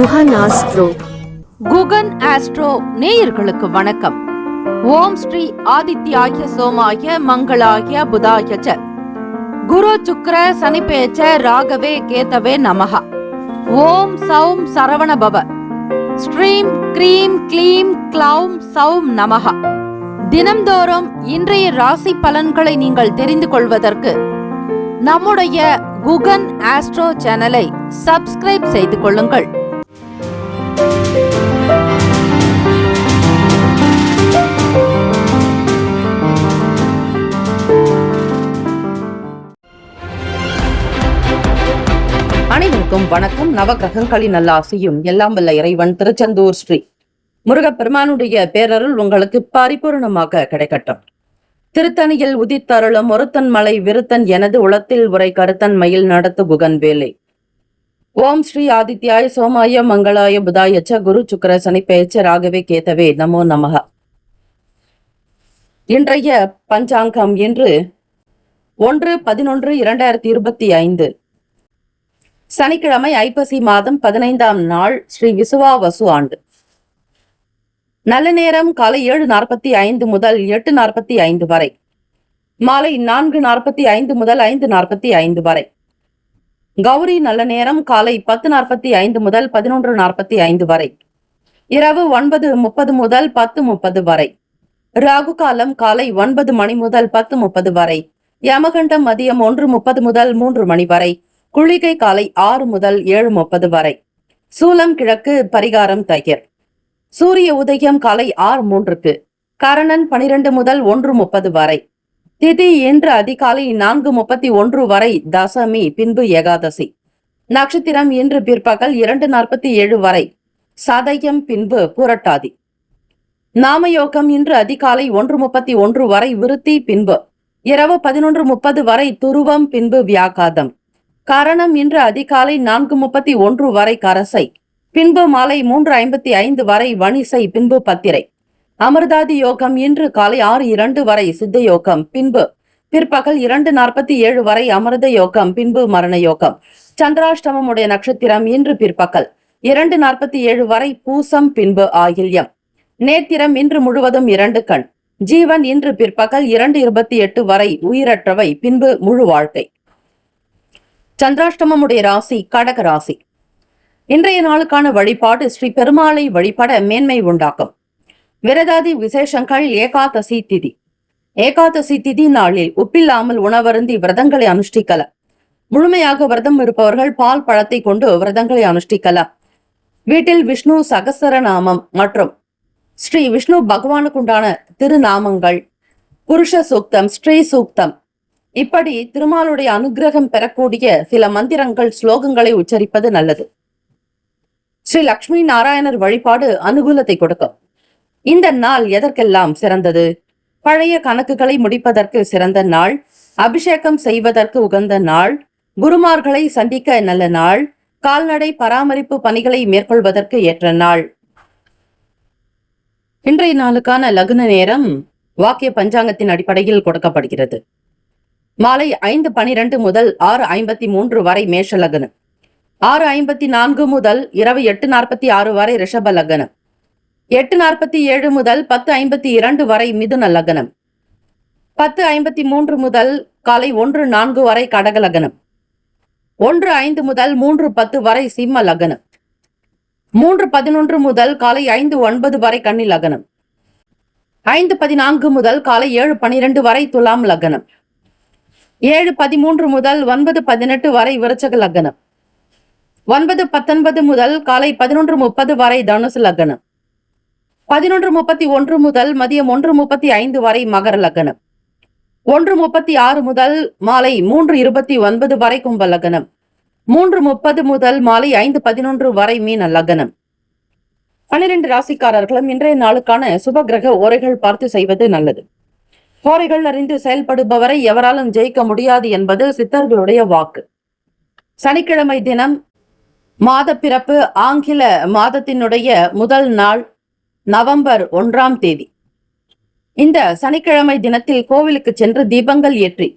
Guhan astro. Guhan astro நேயர்களுக்கு வணக்கம். ஓம் ஸ்ரீ ஆதித்யாய சோமாய மங்களாய புதாய ச குரு சுக்ர சனிபேச்ச ராகவே கேதவே நமஹ. ஓம் சௌம் சரவண பவ. ஸ்ரீம் க்ரீம் க்ளீம் க்ளௌம் சௌம் நமஹ. தினம்தோறும் இன்றைய ராசி பலன்களை நீங்கள் தெரிந்து கொள்வதற்கு நம்முடைய குகன் ஆஸ்ட்ரோ சேனலை சப்ஸ்கிரைப் செய்து கொள்ளுங்கள். அனைவருக்கும் வணக்கம். நவகிரகங்களின் நல்லாசியும் எல்லாம் வல்ல இறைவன் திருச்செந்தூர் ஸ்ரீ முருகப்பெருமானுடைய பேரருள் உங்களுக்கு பரிபூர்ணமாக கிடைக்கட்டும். திருத்தணியில் உதித்தருளும் ஒருத்தன் மலை விருத்தன் எனது உளத்தில் உரை கருத்தன் மயில் நடத்து குகன் வேலை. ஓம் ஸ்ரீ ஆதித்யாய சோமாய மங்களாய புதாயச்ச குரு சுக்கர சனிப்பெயர்ச்ச ராகவே கேதவே நமோ நமஹ. இன்றைய பஞ்சாங்கம் இன்று 1/11/2025 சனிக்கிழமை, ஐப்பசி மாதம் 15ஆம் நாள், ஸ்ரீ விசுவாவசு ஆண்டு. நல்ல நேரம் காலை 7:45 முதல் 8:45 வரை, மாலை 4:45 முதல் 5:45 வரை. கௌரி நல்ல நேரம் காலை 10:45 முதல் 11:45 வரை, இரவு 9:30 முதல் 10:30 வரை. ராகு காலம் காலை 9 மணி முதல் 10:30 வரை. யமகண்டம் மதியம் 1:30 முதல் 3 மணி வரை. குளிகை காலை 6 முதல் 7:30 வரை. சூலம் கிழக்கு, பரிகாரம் தயிர். சூரிய உதயம் காலை 6:03. கரணன் 12 முதல் 1:30 வரை. திதி இன்று அதிகாலை 4:31 வரை தசமி, பின்பு ஏகாதசி. நட்சத்திரம் இன்று பிற்பகல் 2:47 வரை சதயம், பின்பு புரட்டாதி. நாமயோகம் இன்று அதிகாலை 1:31 வரை விருத்தி, பின்பு இரவு 11:30 வரை துருவம், பின்பு வியாகாதம். கரணம் இன்று அதிகாலை 4:31 வரை கரசை, பின்பு மாலை 3:55 வரை வணிசை, பின்பு பத்திரை. அமிர்தாதி யோகம் இன்று காலை 6:02 வரை சித்த யோகம், பின்பு பிற்பகல் 2:47 வரை அமிர்த யோகம், பின்பு மரண யோகம். சந்திராஷ்டமம் உடைய நட்சத்திரம் இன்று பிற்பகல் 2:47 வரை பூசம், பின்பு ஆயில்யம். நேத்திரம் இன்று முழுவதும் 2 கண். ஜீவன் இன்று பிற்பகல் 2:28 வரை உயிரற்றவை, பின்பு முழு வாழ்க்கை. சந்திராஷ்டமம் உடைய ராசி கடக ராசி. இன்றைய நாளுக்கான வழிபாடு ஸ்ரீ பெருமாளை வழிபட மேன்மை உண்டாக்கும். விரதாதி விசேஷங்கள். ஏகாதசி திதி. ஏகாதசி திதி நாளில் உப்பில்லாமல் உணவருந்தி விரதங்களை அனுஷ்டிக்கலாம். முழுமையாக விரதம் இருப்பவர்கள் பால் பழத்தை கொண்டு விரதங்களை அனுஷ்டிக்கலாம். வீட்டில் விஷ்ணு சகசரநாமம் மற்றும் ஸ்ரீ விஷ்ணு பகவானுக்குண்டான திருநாமங்கள், புருஷ சூக்தம், ஸ்ரீ சூக்தம், இப்படி திருமாலுடைய அனுகிரகம் பெறக்கூடிய சில மந்திரங்கள், ஸ்லோகங்களை உச்சரிப்பது நல்லது. ஸ்ரீ லக்ஷ்மி நாராயணர் வழிபாடு அனுகூலத்தை கொடுக்கும். இந்த நாள் எதற்கெல்லாம் சிறந்தது? பழைய கணக்குகளை முடிப்பதற்கு சிறந்த நாள், அபிஷேகம் செய்வதற்கு உகந்த நாள், குருமார்களை சந்திக்க நல்ல நாள், கால்நடை பராமரிப்பு பணிகளை மேற்கொள்வதற்கு ஏற்ற நாள். இன்றைய நாளுக்கான லக்ன நேரம் வாக்கிய பஞ்சாங்கத்தின் அடிப்படையில் கொடுக்கப்படுகிறது. மாலை 5:12 முதல் 6:53 வரை மேஷ லக்னம். 6:54 முதல் இரவு 8:46 வரை ரிஷப லக்னம். 8:47 முதல் 10:52 வரை மிதுன லக்னம். 10:53 முதல் காலை 1:04 வரை கடக லக்னம். 1:05 முதல் 3:10 வரை சிம்ம லக்னம். 3:11 முதல் காலை 5:09 வரை கன்னி லக்னம். 5:14 முதல் காலை 7:12 வரை துலாம் லக்னம். 7:13 முதல் 9:18 வரை விருச்சக லக்னம். 9:19 முதல் காலை 11:30 வரை தனுசு லக்னம். 11:31 முதல் மதியம் 1:35 வரை மகர லக்னம். 1:36 முதல் மாலை 3:29 வரை கும்ப லக்னம். 3:30 முதல் மாலை 5:11 வரை மீன லக்னம். 12 ராசிக்காரர்களும் இன்றைய நாளுக்கான சுபகிரக ஓரைகள் பார்த்து செய்வது நல்லது. ஓரைகள் அறிந்து செயல்படுபவரை எவராலும் ஜெயிக்க முடியாது என்பது சித்தர்களுடைய வாக்கு. சனிக்கிழமை தினம், மாத பிறப்பு ஆங்கில மாதத்தினுடைய முதல் நாள் நவம்பர் 1ஆம் தேதி. இந்த சனிக்கிழமை தினத்தில் கோவிலுக்கு சென்று தீபங்கள் ஏற்றி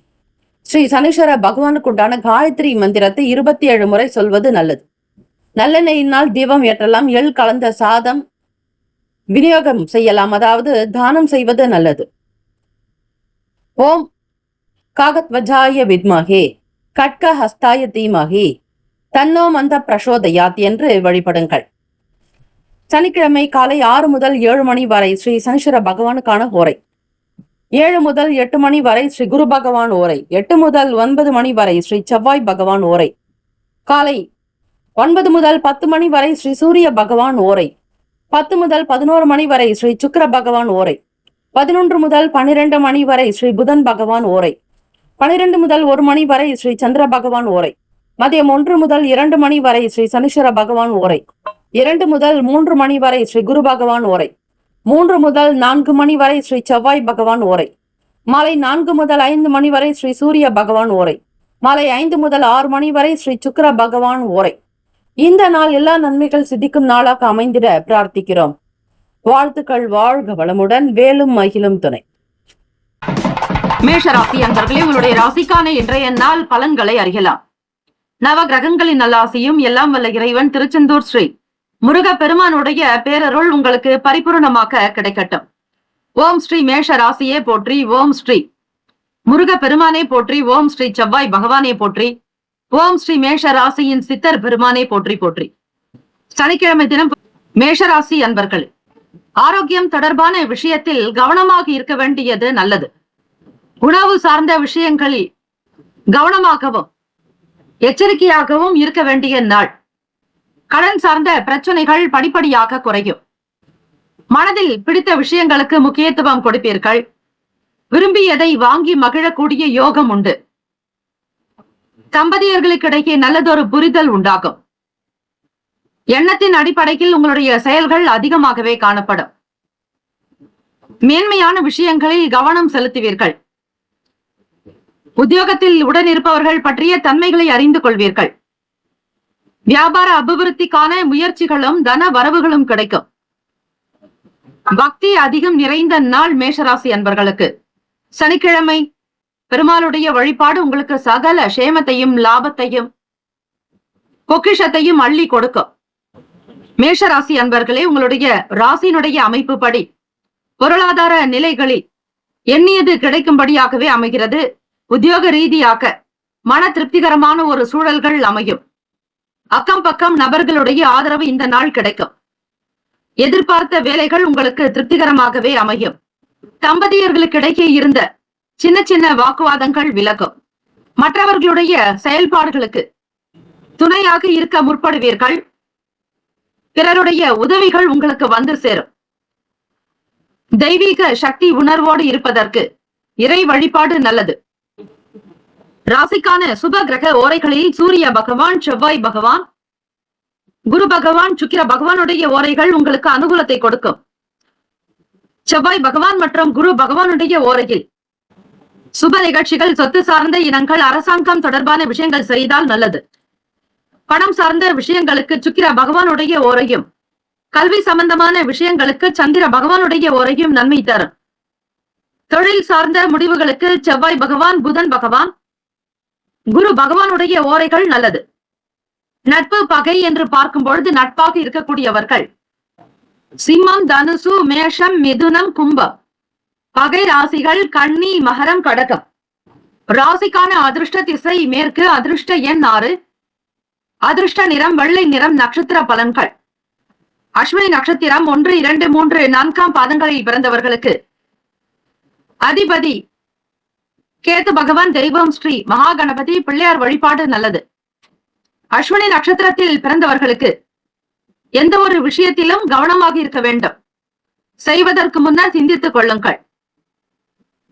ஸ்ரீ சனீஸ்வர பகவானுக்குண்டான காயத்ரி மந்திரத்தை 27 முறை சொல்வது நல்லது. நல்லெண்ணெயினால் தீபம் ஏற்றலாம். எள் கலந்த சாதம் விநியோகம் செய்யலாம், அதாவது தானம் செய்வது நல்லது. ஓம் காகத்வஜாய வித்மகே கட்க ஹஸ்தாய தீமகி தன்னோ மந்த பிரசோதயாத் என்று வழிபடுங்கள். சனிக்கிழமை காலை 6 முதல் 7 மணி வரை ஸ்ரீ சனீஸ்வர பகவானுக்கான ஓரை. 7 முதல் 8 மணி வரை ஸ்ரீ குரு பகவான் ஓரை. 8 முதல் 9 மணி வரை ஸ்ரீ செவ்வாய் பகவான் ஓரை. காலை 9 முதல் 10 மணி வரை ஸ்ரீ சூரிய பகவான் ஓரை. 10 முதல் 11 மணி வரை ஸ்ரீ சுக்கிர பகவான் ஓரை. 11 முதல் 12 மணி வரை ஸ்ரீ புதன் பகவான் ஓரை. 12 முதல் 1 மணி வரை ஸ்ரீ சந்திர பகவான் ஓரை. மதியம் 1 முதல் 2 மணி வரை ஸ்ரீ சனீஸ்வர பகவான் ஓரை. 2 முதல் 3 மணி வரை ஸ்ரீ குரு பகவான் ஓரை. 3 முதல் 4 மணி வரை ஸ்ரீ செவ்வாய் பகவான் ஓரை. மாலை 4 முதல் 5 மணி வரை ஸ்ரீ சூரிய பகவான் ஓரை. மாலை 5 முதல் 6 மணி வரை ஸ்ரீ சுக்கிர பகவான் ஓரை. இந்த நாள் எல்லா நன்மைகள் சித்திக்கும் நாளாக அமைந்திட பிரார்த்திக்கிறோம். வாழ்த்துக்கள். வாழ்க வளமுடன். வேலும் மகிழும் துணை. மேஷ ராசி அன்பர்களே, உங்களுடைய ராசிக்கான இன்றைய நாள் பலன்களை அறியலாம். நவ கிரகங்களின் நல்லாசியும் எல்லாம் வல்ல இறைவன் திருச்செந்தூர் ஸ்ரீ முருக பெருமானுடைய பேரருள் உங்களுக்கு பரிபூர்ணமாக கிடைக்கட்டும். ஓம் ஸ்ரீ மேஷ ராசியே போற்றி. ஓம் ஸ்ரீ முருக பெருமானே போற்றி. ஓம் ஸ்ரீ செவ்வாய் பகவானே போற்றி. ஓம் ஸ்ரீ மேஷ ராசியின் சித்தர் பெருமானே போற்றி போற்றி. சனிக்கிழமை தினம் மேஷராசி அன்பர்கள் ஆரோக்கியம் தொடர்பான விஷயத்தில் கவனமாக இருக்க வேண்டியது நல்லது. உணவு சார்ந்த விஷயங்களில் கவனமாகவும் எச்சரிக்கையாகவும் இருக்க வேண்டிய நாள். கடன் சார்ந்த பிரச்சனைகள் படிப்படியாக குறையும். மனதில் பிடித்த விஷயங்களுக்கு முக்கியத்துவம் கொடுப்பீர்கள். விரும்பியதை வாங்கி மகிழக்கூடிய யோகம் உண்டு. தம்பதியர்களுக்கிடையே நல்லதொரு புரிதல் உண்டாகும். எண்ணத்தின் அடிப்படையில் உங்களுடைய செயல்கள் அதிகமாகவே காணப்படும். மேன்மையான விஷயங்களில் கவனம் செலுத்துவீர்கள். உத்தியோகத்தில் உடனிருப்பவர்கள் பற்றிய தன்மைகளை அறிந்து கொள்வீர்கள். வியாபார அபிவிருத்திக்கான முயற்சிகளும் தன வரவுகளும் கிடைக்கும். பக்தி அதிகம் நிறைந்த நாள் மேஷராசி அன்பர்களுக்கு. சனிக்கிழமை பெருமாளுடைய வழிபாடு உங்களுக்கு சகல சேமத்தையும் லாபத்தையும் பொக்கிஷத்தையும் அள்ளி கொடுக்கும். மேஷராசி அன்பர்களே, உங்களுடைய ராசியினுடைய அமைப்பு படி பொருளாதார நிலைகளில் எண்ணியது கிடைக்கும்படியாகவே அமைகிறது. உத்தியோக ரீதியாக மன திருப்திகரமான ஒரு சூழல்கள் அமையும். அக்கம் பக்கம் நபர்களுடைய ஆதரவு இந்த நாள் கிடைக்கும். எதிர்பார்த்த வேலைகள் உங்களுக்கு திருப்திகரமாகவே அமையும். தம்பதியர்களுக்கிடையே இருந்த சின்ன சின்ன வாக்குவாதங்கள் விலகும். மற்றவர்களுடைய செயல்பாடுகளுக்கு துணையாக இருக்க முற்படுவீர்கள். பிறருடைய உதவிகள் உங்களுக்கு வந்து சேரும். தெய்வீக சக்தி உணர்வோடு இருப்பதற்கு இறை வழிபாடு நல்லது. ராசிக்கான சுப கிரக ஓரைகளில் சூரிய பகவான், செவ்வாய் பகவான், குரு பகவான், சுக்கிர பகவானுடைய ஓரைகள் உங்களுக்கு அனுகூலத்தை கொடுக்கும். செவ்வாய் பகவான் மற்றும் குரு பகவானுடைய ஓரையில் சுப நிகழ்ச்சிகள், சொத்து சார்ந்த இனங்கள், அரசாங்கம் தொடர்பான விஷயங்கள் செய்தால் நல்லது. பணம் சார்ந்த விஷயங்களுக்கு சுக்கிர பகவானுடைய ஓரையும், கல்வி சம்பந்தமான விஷயங்களுக்கு சந்திர பகவானுடைய ஓரையும் நன்மை தரும். தொழில் சார்ந்த முடிவுகளுக்கு செவ்வாய் பகவான், புதன் பகவான், குரு பகவானுடைய ஓரைகள் நல்லது. நட்பு பகை என்று பார்க்கும் பொழுது நட்பாக இருக்கக்கூடியவர்கள் சிம்மம், தனுசு, மேஷம், மிதுனம், கும்பம். பகை ராசிகள் கன்னி, மகரம், கடகம். ராசிக்கான அதிர்ஷ்ட திசை மேற்கு. அதிர்ஷ்ட எண் 6. அதிர்ஷ்ட நிறம் வெள்ளை நிறம். நட்சத்திர பலன்கள். அஸ்வினி நட்சத்திரம் 1, 2, 3, 4 பாதங்களில் பிறந்தவர்களுக்கு அதிபதி கேத்து பகவான். தெய்வம் ஸ்ரீ மகா கணபதி. பிள்ளையார் வழிபாடு நல்லது. அஸ்வினி நட்சத்திரத்தில் பிறந்தவர்களுக்கு எந்த ஒரு விஷயத்திலும் கவனமாக இருக்க வேண்டும். செய்வதற்கு முன்னர் சிந்தித்துக் கொள்ளுங்கள்.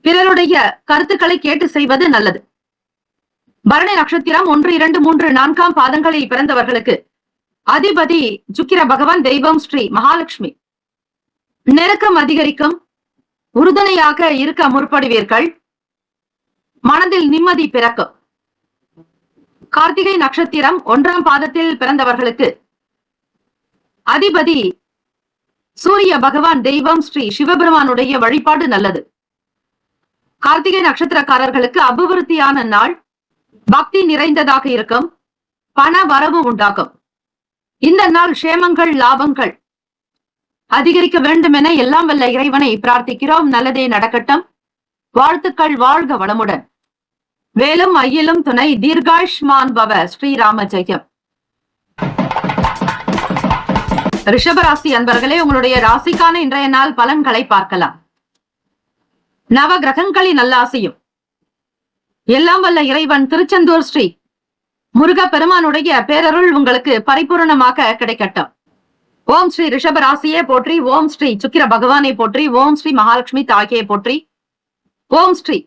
பிறருடைய கருத்துக்களை கேட்டு செய்வது நல்லது. பரணி நட்சத்திரம் 1, 2, 3, 4 பாதங்களில் பிறந்தவர்களுக்கு அதிபதி சுக்கிர பகவான். தெய்வம் ஸ்ரீ மகாலட்சுமி. நெருக்கம் அதிகரிக்கும். உறுதுணையாக இருக்க முற்படுவீர்கள். மனதில் நிம்மதி பிறக்கும். கார்த்திகை நட்சத்திரம் 1 பாதத்தில் பிறந்தவர்களுக்கு அதிபதி சூரிய பகவான். தெய்வம் ஸ்ரீ சிவபெருமானுடைய வழிபாடு நல்லது. கார்த்திகை நட்சத்திரக்காரர்களுக்கு அபிவிருத்தியான நாள். பக்தி நிறைந்ததாக இருக்கும். பண வரவு உண்டாகும். இந்த நாள் சேமங்கள் லாபங்கள் அதிகரிக்க வேண்டும் என எல்லாம் வல்ல இறைவனை பிரார்த்திக்கிறோம். நல்லதே நடக்கட்டும். வாழ்த்துக்கள். வாழ்க வளமுடன். வேலும் ஐயிலும் துணை. தீர்காயுஷ்மான் பவ. ஸ்ரீராம ஜெயம். ரிஷபராசி அன்பர்களே, உங்களுடைய ராசிக்கான இன்றைய நாள் பலன்களை பார்க்கலாம். நவ கிரகங்களின் நல்லாசியும் எல்லாம் வல்ல இறைவன் திருச்செந்தூர் ஸ்ரீ முருக பெருமானுடைய பேரருள் உங்களுக்கு பரிபூரணமாக கிடைக்கட்டும். ஓம் ஸ்ரீ ரிஷபராசியே போற்றி. ஓம் ஸ்ரீ சுக்கிர பகவானை போற்றி. ஓம் ஸ்ரீ மகாலட்சுமி தாயே போற்றி. ஓம் ஸ்ரீ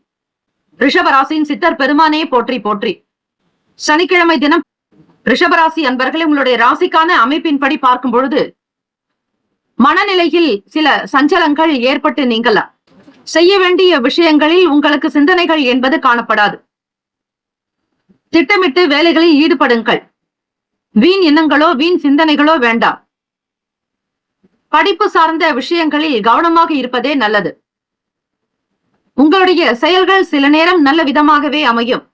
ரிஷபராசியின் சித்தர் பெருமானே போற்றி போற்றி. சனிக்கிழமை தினம் ரிஷபராசி அன்பர்களே, உங்களுடைய ராசிக்கான அமைப்பின்படி பார்க்கும் பொழுது மனநிலையில் சில சஞ்சலங்கள் ஏற்பட்டு நீங்கலாம். செய்ய வேண்டிய விஷயங்களில் உங்களுக்கு சிந்தனைகள் என்பது காணப்படாது. திட்டமிட்டு வேலைகளில் ஈடுபடுங்கள். வீண் எண்ணங்களோ வீண் சிந்தனைகளோ வேண்டாம். படிப்பு சார்ந்த விஷயங்களில் கவனமாக இருப்பதே நல்லது. உங்களுடைய செயல்கள் சில நேரம் நல்ல விதமாகவே அமையும்.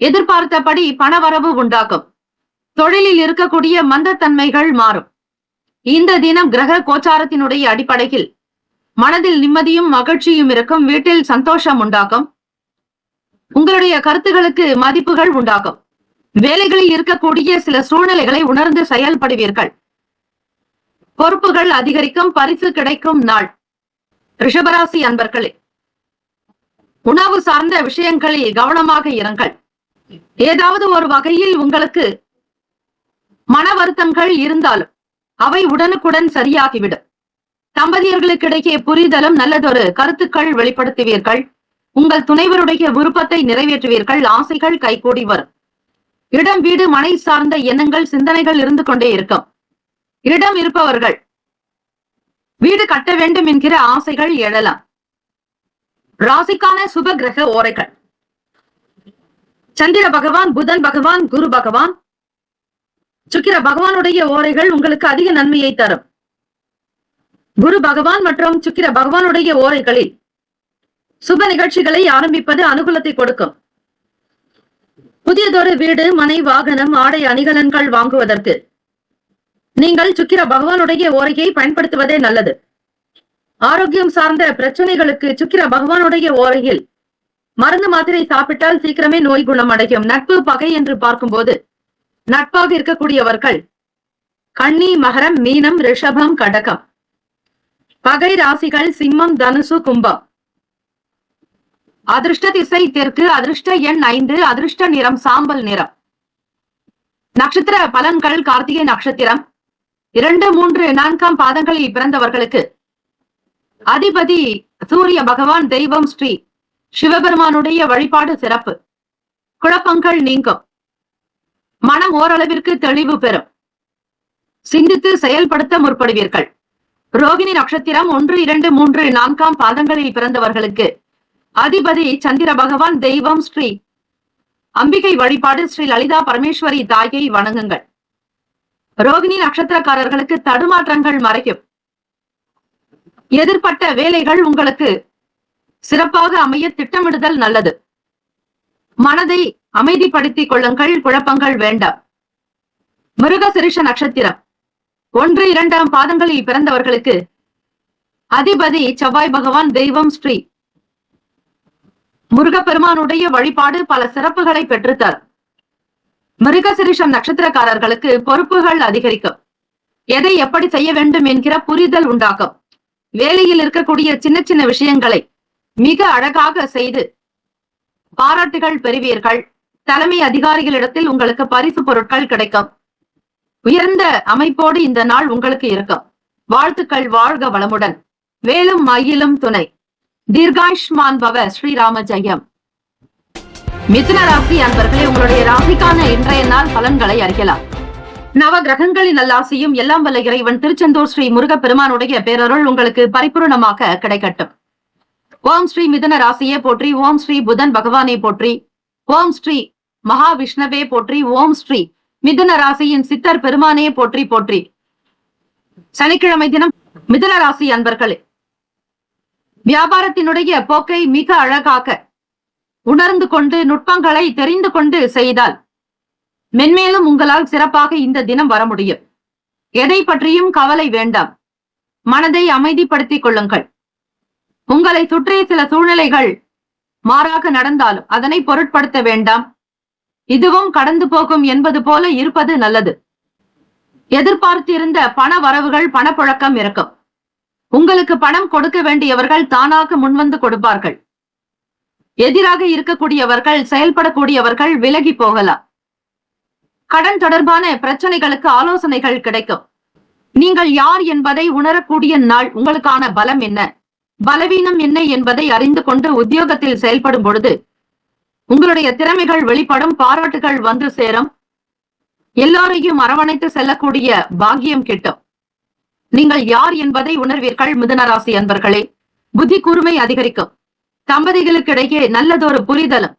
எதிர்பார்த்தபடி பணவரவு உண்டாகும். தொழிலில் இருக்கக்கூடிய மந்தத்தன்மைகள் மாறும். இந்த தினம் கிரக கோச்சாரத்தினுடைய அடிப்படையில் மனதில் நிம்மதியும் மகிழ்ச்சியும் இருக்கும். வீட்டில் சந்தோஷம் உண்டாகும். உங்களுடைய கருத்துகளுக்கு மதிப்புகள் உண்டாகும். வேலைகளில் இருக்கக்கூடிய சில சூழ்நிலைகளை உணர்ந்து செயல்படுவீர்கள். பொறுப்புகள் அதிகரிக்கும். பரிசு கிடைக்கும் நாள். ரிஷபராசி அன்பர்களே, உணவு சார்ந்த விஷயங்களில் கவனமாக இருங்கள். ஏதாவது ஒரு வகையில் உங்களுக்கு மன வருத்தங்கள் இருந்தாலும் அவை உடனுக்குடன் சரியாகிவிடும். தம்பதியர்களுக்கிடையே புரிதலும் நல்லதொரு கருத்துக்கள் வெளிப்படுத்துவீர்கள். உங்கள் துணைவருடைய விருப்பத்தை நிறைவேற்றுவீர்கள். ஆசைகள் கைகூடி வரும். இடம் வீடு மனை சார்ந்த எண்ணங்கள் சிந்தனைகள் இருந்து கொண்டே இருக்கும். இடம் இருப்பவர்கள் வீடு கட்ட வேண்டும் என்கிற ஆசைகள் எழலாம். ராசிக்கான சுப கிரக ஓரைகள். சந்திர பகவான், புதன் பகவான், குரு பகவான், சுக்கிர பகவானுடைய ஓரைகள் உங்களுக்கு அதிக நன்மையை தரும். குரு பகவான் மற்றும் சுக்கிர பகவானுடைய ஓரைகளில் சுப நிகழ்ச்சிகளை ஆரம்பிப்பது அனுகூலத்தை கொடுக்கும். புதியதொரு வீடு மனை வாகனம் ஆடை அணிகலன்கள் வாங்குவதற்கு நீங்கள் சுக்கிர பகவானுடைய ஓரையை பயன்படுத்துவதே நல்லது. ஆரோக்கியம் சார்ந்த பிரச்சனைகளுக்கு சுக்கிர பகவானுடைய ஓரையில் மருந்து மாத்திரை சாப்பிட்டால் சீக்கிரமே நோய் குணமடையும். நட்பு பகை என்று பார்க்கும்போது நட்பாக இருக்கக்கூடியவர்கள் கன்னி, மகரம், மீனம், ரிஷபம், கடகம். பகை ராசிகள் சிம்மம், தனுசு, கும்பம். அதிர்ஷ்ட திசை தெற்கு. அதிர்ஷ்ட எண் 5. அதிர்ஷ்ட நிறம் சாம்பல் நிறம். நட்சத்திர பலன்கள். கார்த்திகை நட்சத்திரம் 2, 3, 4 பாதங்களில் பிறந்தவர்களுக்கு அதிபதி சூரிய பகவான். தெய்வம் ஸ்ரீ சிவபெருமானுடைய வழிபாடு சிறப்பு. குழப்பங்கள் நீங்கும். மனம் ஓரளவிற்கு தெளிவு பெறும். சிந்தித்து செயல்படுத்த முற்படுவீர்கள். ரோகிணி நட்சத்திரம் 1, 2, 3, 4 பாதங்களில் பிறந்தவர்களுக்கு அதிபதி சந்திர பகவான். தெய்வம் ஸ்ரீ அம்பிகை வழிபாடு. ஸ்ரீ லலிதா பரமேஸ்வரி தாயை வணங்குங்கள். ரோகிணி நட்சத்திரக்காரர்களுக்கு தடுமாற்றங்கள் மறைக்கும். எதிர்பட்ட வேலைகள் உங்களுக்கு சிறப்பாக அமைய திட்டமிடுதல் நல்லது. மனதை அமைதிப்படுத்திக் கொள்ளுங்கள். குழப்பங்கள் வேண்டாம். மிருகசிரிஷ நட்சத்திரம் 1, 2 பாதங்களில் பிறந்தவர்களுக்கு அதிபதி செவ்வாய் பகவான். தெய்வம் ஸ்ரீ முருகப்பெருமானுடைய வழிபாடு பல சிறப்புகளை பெற்றுத்தரும். மிருகசிரிஷம் நட்சத்திரக்காரர்களுக்கு பொறுப்புகள் அதிகரிக்கும். எதை எப்படி செய்ய வேண்டும் என்கிற புரிதல் உண்டாகும். வேலையில் இருக்கக்கூடிய சின்ன சின்ன விஷயங்களை மிக அழகாக செய்து பாராட்டுகள் பெறுவீர்கள். தலைமை அதிகாரிகளிடத்தில் உங்களுக்கு பரிசு பொருட்கள் கிடைக்கும். உயர்ந்த அமைப்போடு இந்த நாள் உங்களுக்கு இருக்கும். வாழ்த்துக்கள். வாழ்க வளமுடன். வேலும் மயிலும் துணை. தீர்காயுஷ்மான் பவ. ஸ்ரீராம ஜெயம். மிதுன ராசி அன்பர்களே, உங்களுடைய ராசிக்கான இன்றைய நாள் பலன்களை அறியலாம். நவ கிரகங்களின் நல்லாசியும் எல்லாம் வல்ல இறைவன் திருச்செந்தூர் ஸ்ரீ முருக பெருமானுடைய பேரருள் உங்களுக்கு பரிபூர்ணமாக கிடைக்கட்டும். ஓம் ஸ்ரீ மிதுன ராசியே போற்றி. ஓம் ஸ்ரீ புதன் பகவானை போற்றி. ஓம் ஸ்ரீ மகாவிஷ்ணவே போற்றி. ஓம் ஸ்ரீ மிதுன ராசியின் சித்தர் பெருமானே போற்றி போற்றி. சனிக்கிழமை தினம் மிதுன ராசி அன்பர்களே, வியாபாரத்தினுடைய போக்கை மிக அழகாக உணர்ந்து கொண்டு நுட்பங்களை தெரிந்து கொண்டு செய்தால் மென்மேலும் உங்களால் சிறப்பாக இந்த தினம் வர முடியும். எதை பற்றியும் கவலை வேண்டாம். மனதை அமைதிப்படுத்திக் கொள்ளுங்கள். உங்களை சுற்றிய சில சூழ்நிலைகள் மாறாக நடந்தாலும் அதனை பொருட்படுத்த வேண்டாம். இதுவும் கடந்து போகும் என்பது போல இருப்பது நல்லது. எதிர்பார்த்திருந்த பண வரவுகள், பணப்புழக்கம் இருக்கும். உங்களுக்கு பணம் கொடுக்க வேண்டியவர்கள் தானாக முன்வந்து கொடுப்பார்கள். எதிராக இருக்கக்கூடியவர்கள், செயல்படக்கூடியவர்கள் விலகி போகலாம். கடன் தொடர்பான பிரச்சனைகளுக்கு ஆலோசனைகள் கிடைக்கும். நீங்கள் யார் என்பதை உணரக்கூடிய நாள். உங்களுக்கான பலம் என்ன, பலவீனம் என்ன என்பதை அறிந்து கொண்டு உத்தியோகத்தில் செயல்படும் பொழுது உங்களுடைய திறமைகள் வெளிப்படும். பாராட்டுகள் வந்து சேரும். எல்லோரையும் அரவணைத்து செல்லக்கூடிய பாக்கியம் கிட்டும். நீங்கள் யார் என்பதை உணர்வீர்கள். மிதுன ராசி அன்பர்களே, புத்தி கூர்மை அதிகரிக்கும். தம்பதிகளுக்கிடையே நல்லதொரு புரிதலும்,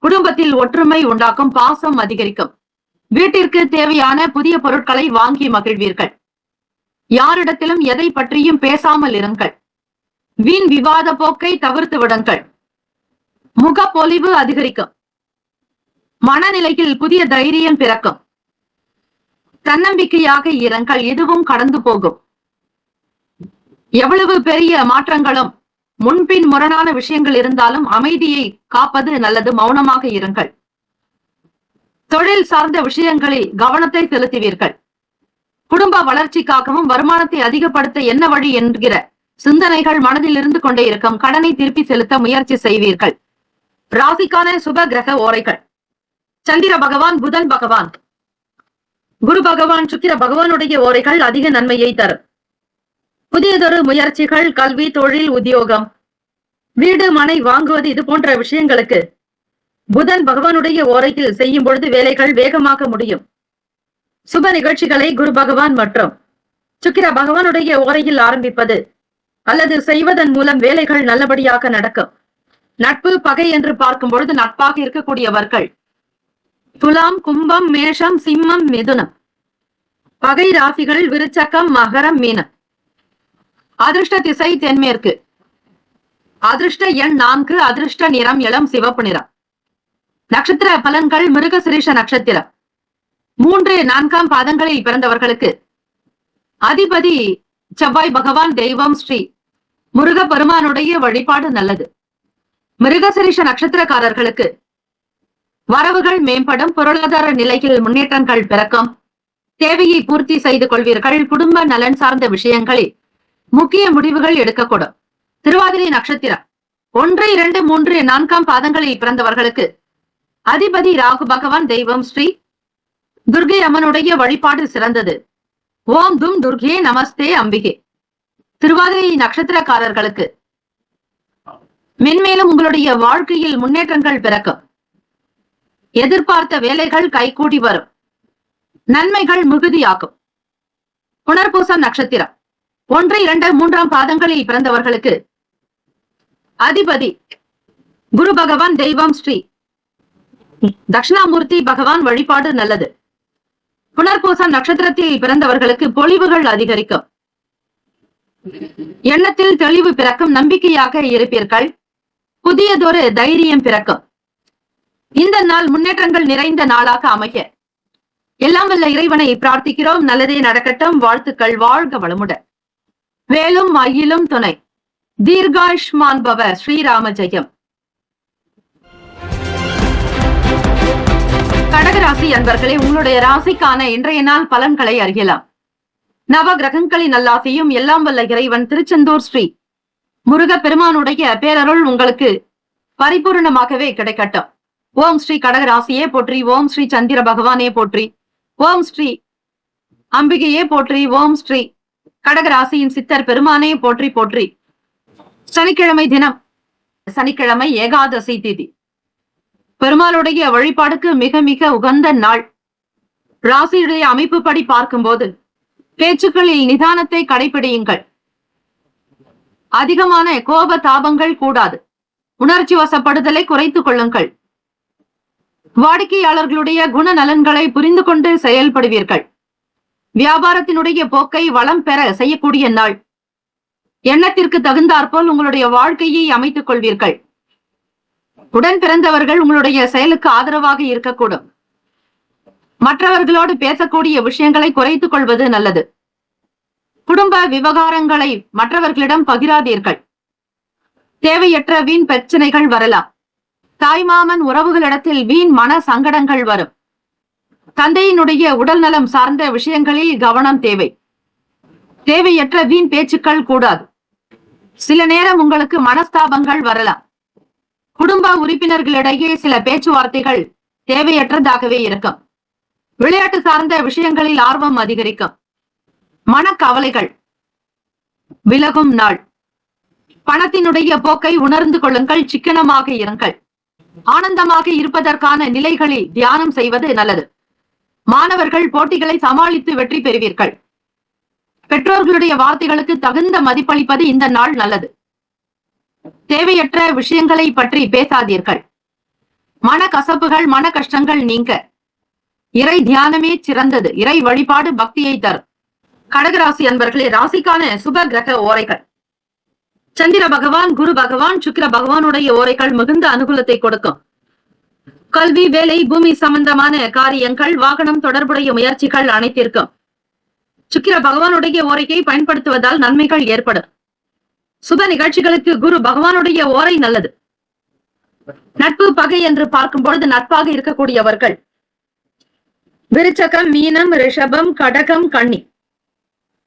குடும்பத்தில் ஒற்றுமை உண்டாக்கும். பாசம் அதிகரிக்கும். வீட்டிற்கு தேவையான புதிய பொருட்களை வாங்கி மகிழ்வீர்கள். யாரிடத்திலும் எதை பற்றியும் பேசாமல் இருங்கள். வீண் விவாத போக்கை தவிர்த்து விடுங்கள். முகப்பொலிவு அதிகரிக்கும். மனநிலையில் புதிய தைரியம் பிறக்கும். தன்னம்பிக்கையாக இருங்கள். இதுவும் கடந்து போகும். எவ்வளவு பெரிய மாற்றங்களும் முன்பின் முரணான விஷயங்கள் இருந்தாலும் அமைதியை காப்பது நல்லது. மௌனமாக இருங்கள். தொழில் சார்ந்த விஷயங்களில் கவனத்தை செலுத்துவீர்கள். குடும்ப வளர்ச்சிக்காகவும் வருமானத்தை அதிகப்படுத்த என்ன வழி என்கிற சிந்தனைகள் மனதில் இருந்து கொண்டே இருக்கும். கடனை திருப்பி செலுத்த முயற்சி செய்வீர்கள். ராசிக்கான சுப கிரக ஓரைகள்: சந்திர பகவான், புதன் பகவான், குரு பகவான், சுக்கிர பகவானுடைய ஓரைகள் அதிக நன்மையை தரும். புதியதொரு முயற்சிகள், கல்வி, தொழில், உத்தியோகம், வீடு, மனை வாங்குவது, இது போன்ற விஷயங்களுக்கு புதன் பகவானுடைய ஓரையில் செய்யும் பொழுது வேலைகள் வேகமாக முடியும். சுப நிகழ்ச்சிகளை குரு பகவான் மற்றும் சுக்கிர பகவானுடைய ஓரையில் ஆரம்பிப்பது அல்லது செய்வதன் மூலம் வேலைகள் நல்லபடியாக நடக்கும். நட்பு, பகை என்று பார்க்கும் பொழுது நட்பாக இருக்கக்கூடியவர்கள் துலாம், கும்பம், மேஷம், சிம்மம், மிதுனம். பகை ராசிகள் விருச்சகம், மகரம், மீனம். அதிர்ஷ்ட திசை தென்மேற்கு. அதிர்ஷ்ட எண் 4. அதிர்ஷ்ட நிறம் இளம் சிவப்பு நிறம். நட்சத்திர பலன்கள்: மிருகசிரீஷ நட்சத்திரம் 3, 4 பாதங்களில் பிறந்தவர்களுக்கு அதிபதி செவ்வாய் பகவான். தெய்வம் ஸ்ரீ முருக பெருமானுடைய வழிபாடு நல்லது. மிருகசிரீஷ நட்சத்திரக்காரர்களுக்கு வரவுகள் மேம்படும். பொருளாதார நிலையில் முன்னேற்றங்கள் பிறக்கும். தேவையை பூர்த்தி செய்து கொள்வீர்கள். குடும்ப நலன் சார்ந்த விஷயங்களில் முக்கிய முடிவுகள் எடுக்கக்கூடும். திருவாதிரை நட்சத்திரம் 1, 2, 3, 4 பாதங்களில் பிறந்தவர்களுக்கு அதிபதி ராகு பகவான். தெய்வம் ஸ்ரீ துர்கை அம்மனுடைய வழிபாடு சிறந்தது. ஓம் தும் துர்கே நமஸ்தே அம்பிகே. திருவாதிரை நட்சத்திரக்காரர்களுக்கு மென்மேலும் உங்களுடைய வாழ்க்கையில் முன்னேற்றங்கள் பிறக்கும். எதிர்பார்த்த வேலைகள் கைகூடி வரும். நன்மைகள் மிகுதியாகும். புனர்பூசம் நட்சத்திரம் 1, 2, 3 பாதங்களில் பிறந்தவர்களுக்கு அதிபதி குரு பகவான். தெய்வம் ஸ்ரீ தட்சிணாமூர்த்தி பகவான். வழிபாடு நல்லது. புனர்பூசம் நட்சத்திரத்தில் பிறந்தவர்களுக்கு பொலிவுகள் அதிகரிக்கும். எண்ணத்தில் தெளிவு பிறக்கும். நம்பிக்கையாக இருப்பீர்கள். புதியதொரு தைரியம் பிறக்கும். இந்த நாள் முன்னேற்றங்கள் நிறைந்த நாளாக அமைய எல்லாம் வல்ல இறைவனை பிரார்த்திக்கிறோம். நல்லதே நடக்கட்டும். வாழ்த்துக்கள். வாழ்க வளமுடன். வேலும் மயிலும் துணை. தீர்காயுஷ்மான் பவ. ஸ்ரீராம ஜெயம். கடகராசி அன்பர்களே, உங்களுடைய ராசிக்கான இன்றைய நாள் பலன்களை அறியலாம். நவ கிரகங்களின் நல்லாசையும் எல்லாம் வல்ல இறைவன் திருச்செந்தூர் ஸ்ரீ முருக பெருமானுடைய பேரருள் உங்களுக்கு பரிபூர்ணமாகவே கிடைக்கட்டும். ஓம் ஸ்ரீ கடகராசியே போற்றி. ஓம் ஸ்ரீ சந்திர பகவானே போற்றி. ஓம் ஸ்ரீ அம்பிகையே போற்றி. ஓம் ஸ்ரீ கடகராசியின் சித்தர் பெருமானே போற்றி போற்றி. சனிக்கிழமை தினம், சனிக்கிழமை ஏகாதசி திதி. பெருமாளுடைய வழிபாடுக்கு மிக மிக உகந்த நாள். ராசியுடைய அமைப்பு படி பார்க்கும்போது பேச்சுக்களில் நிதானத்தை கடைபிடியுங்கள். அதிகமான கோப தாபங்கள் கூடாது. உணர்ச்சி வசப்படுதலை குறைத்துக் கொள்ளுங்கள். வாடிக்கையாளர்களுடைய குணநலன்களை புரிந்து கொண்டு செயல்படுவீர்கள். வியாபாரத்தினுடைய போக்கை வளம் பெற செய்யக்கூடிய நாள். எண்ணத்திற்கு தகுந்தாற்போல் உங்களுடைய வாழ்க்கையை அமைத்துக் கொள்வீர்கள். உடன் பிறந்தவர்கள் உங்களுடைய செயலுக்கு ஆதரவாக இருக்கக்கூடும். மற்றவர்களோடு பேசக்கூடிய விஷயங்களை குறைத்துக் கொள்வது நல்லது. குடும்ப விவகாரங்களை மற்றவர்களிடம் பகிராதீர்கள். தேவையற்ற வீண் பிரச்சனைகள் வரலாம். தாய்மாமன் உறவுகளிடத்தில் வீண் மன சங்கடங்கள் வரும். தந்தையினுடைய உடல் நலம் சார்ந்த விஷயங்களில் கவனம் தேவை. தேவையற்ற வீண் பேச்சுக்கள் கூடாது. சில நேரம் உங்களுக்கு மனஸ்தாபங்கள் வரலாம். குடும்ப உறுப்பினர்களிடையே சில பேச்சுவார்த்தைகள் தேவையற்றதாகவே இருக்கும். விளையாட்டு சார்ந்த விஷயங்களில் ஆர்வம் அதிகரிக்கும். மனக்கவலைகள் விலகும் நாள். பணத்தினுடைய போக்கை உணர்ந்து கொள்ளுங்கள். சிக்கனமாக இருங்கள். ஆனந்தமாக இருப்பதற்கான நிலைகளில் தியானம் செய்வது நல்லது. மாணவர்கள் போட்டிகளை சமாளித்து வெற்றி பெறுவீர்கள். பெற்றோர்களுடைய வார்த்தைகளுக்கு தகுந்த மதிப்பளிப்பது இந்த நாள் நல்லது. தேவையற்ற விஷயங்களை பற்றி பேசாதீர்கள். மன கசப்புகள் மன கஷ்டங்கள் நீங்க இறை தியானமே சிறந்தது. இறை வழிபாடு பக்தியை தரும். கடகராசி அன்பர்களே, ராசிக்கான சுப கிரக ஓரைகள். சந்திர பகவான், குரு பகவான், சுக்கிர பகவானுடைய ஓரைகள் மிகுந்த அனுகூலத்தை கொடுக்கும். கல்வி, வேலை, பூமி சம்பந்தமான காரியங்கள், வாகனம் தொடர்புடைய முயற்சிகள் அனைத்திற்கும் சுக்கிர பகவானுடைய ஓரையை பயன்படுத்துவதால் நன்மைகள் ஏற்படும். சுப நிகழ்ச்சிகளுக்கு குரு பகவானுடைய ஓரை நல்லது. நட்பு பகை என்று பார்க்கும் பொழுது நட்பாக இருக்கக்கூடியவர்கள் விருச்சகம், மீனம், ரிஷபம், கடகம், கன்னி.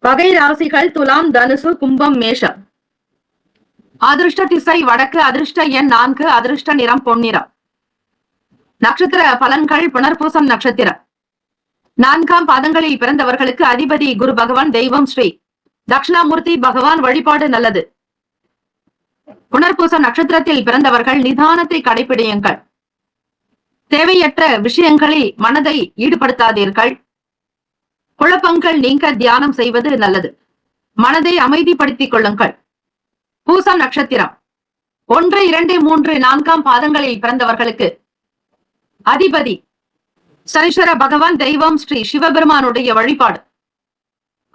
பகை ராசிகள் துலாம், தனுசு, கும்பம், மேஷம். அதிர்ஷ்ட திசை வடக்கு. அதிர்ஷ்ட எண் 4. அதிர்ஷ்ட நிறம் பொன்னிறம். நட்சத்திர பலன்கள். புனர்பூசம் நட்சத்திரம் 4ஆம் பாதங்களில் பிறந்தவர்களுக்கு அதிபதி குரு பகவான். தெய்வம் ஸ்ரீ தட்சிணாமூர்த்தி பகவான் வழிபாடு நல்லது. புனர்பூசம் நட்சத்திரத்தில் பிறந்தவர்கள் நிதானத்தை கடைபிடியுங்கள். தேவையற்ற விஷயங்களில் மனதை ஈடுபடுத்தாதீர்கள். குழப்பங்கள் நீங்க தியானம் செய்வது நல்லது. மனதை அமைதிப்படுத்திக் கொள்ளுங்கள். பூசம் நட்சத்திரம் 1, 2, 3, 4ஆம் பாதங்களில் பிறந்தவர்களுக்கு அதிபதி சனீஸ்வர பகவான். தெய்வம் ஸ்ரீ சிவபெருமானுடைய வழிபாடு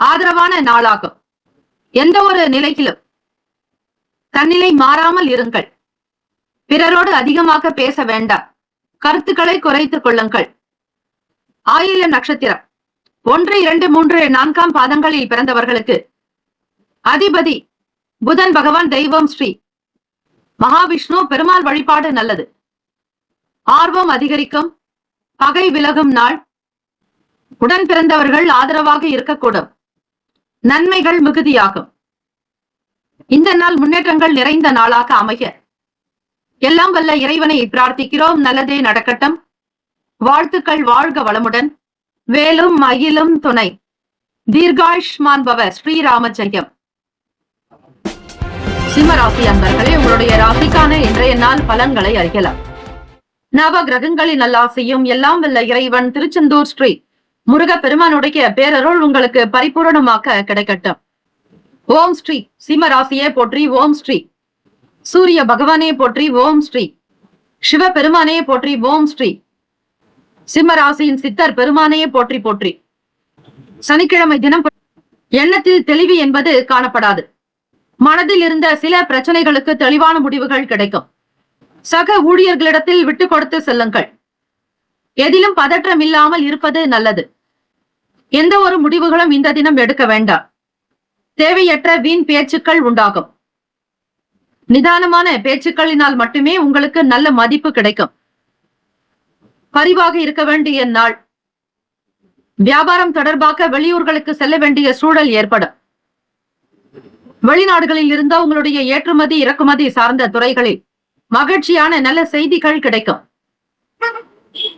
ஆதரவான நாளாகும். எந்த ஒரு நிலையிலும் தன்னிலை மாறாமல் இருங்கள். பிறரோடு அதிகமாக பேச வேண்டாம். கருத்துக்களை குறைத்துக் கொள்ளுங்கள். ஆயில்யம் நட்சத்திரம் 1, 2, 3, 4ஆம் பாதங்களில் பிறந்தவர்களுக்கு அதிபதி புதன் பகவான். தெய்வம் ஸ்ரீ மகாவிஷ்ணு பெருமாள் வழிபாடு நல்லது. ஆர்வம் அதிகரிக்கும். பகை விலகும் நாள். உடன் பிறந்தவர்கள் ஆதரவாக இருக்கக்கூடும். நன்மைகள் மிகுதியாகும். இந்த நாள் முன்னேற்றங்கள் நிறைந்த நாளாக அமைய எல்லாம் வல்ல இறைவனை பிரார்த்திக்கிறோம். நல்லதே நடக்கட்டும். வாழ்த்துக்கள். வாழ்க வளமுடன். வேலும் மயிலும் துணை. தீர்காயுஷ்மான் பவ. ஸ்ரீராம ஜெயம். சிம்ம ராசி அன்பர்களே, உங்களுடைய ராசிக்கான இன்றைய நாள் பலன்களை அறியலாம். நவ கிரகங்களின் நல்லாசையும் எல்லாம் வல்ல இறைவன் திருச்செந்தூர் ஸ்ரீ முருக பெருமானுடைய பேரருள் உங்களுக்கு பரிபூரணமாக கிடைக்கட்டும். ஓம் ஸ்ரீ. சிம்ம ராசியே போற்றி. ஓம் ஸ்ரீ. சூரிய பகவானே போற்றி. ஓம் ஸ்ரீ. சிவ பெருமானே போற்றி. ஓம் ஸ்ரீ. சிம்ம ராசியின் சித்தர் பெருமானையே போற்றி போற்றி. சனிக்கிழமை தினம் எண்ணத்தில் தெளிவு என்பது காணப்படாது. மனதில் இருந்த சில பிரச்சனைகளுக்கு தெளிவான முடிவுகள் கிடைக்கும். சக ஊழியர்களிடத்தில் விட்டு கொடுத்து செல்லுங்கள். எதிலும் பதற்றம் இல்லாமல் இருப்பது நல்லது. எந்த ஒரு முடிவுகளும் இந்த தினம் எடுக்க வேண்டாம். தேவையற்ற வீண் பேச்சுக்கள் உண்டாகும். நிதானமான பேச்சுக்களினால் மட்டுமே உங்களுக்கு நல்ல மதிப்பு கிடைக்கும். பரிவாக இருக்க வேண்டிய நாள். வியாபாரம் தொடர்பாக வெளியூர்களுக்கு செல்ல வேண்டிய சூழல் ஏற்படும். வெளிநாடுகளில் இருந்த உங்களுடைய ஏற்றுமதி இறக்குமதி சார்ந்த துறைகளில் மகிழ்ச்சியான நல்ல செய்திகள் கிடைக்கும்.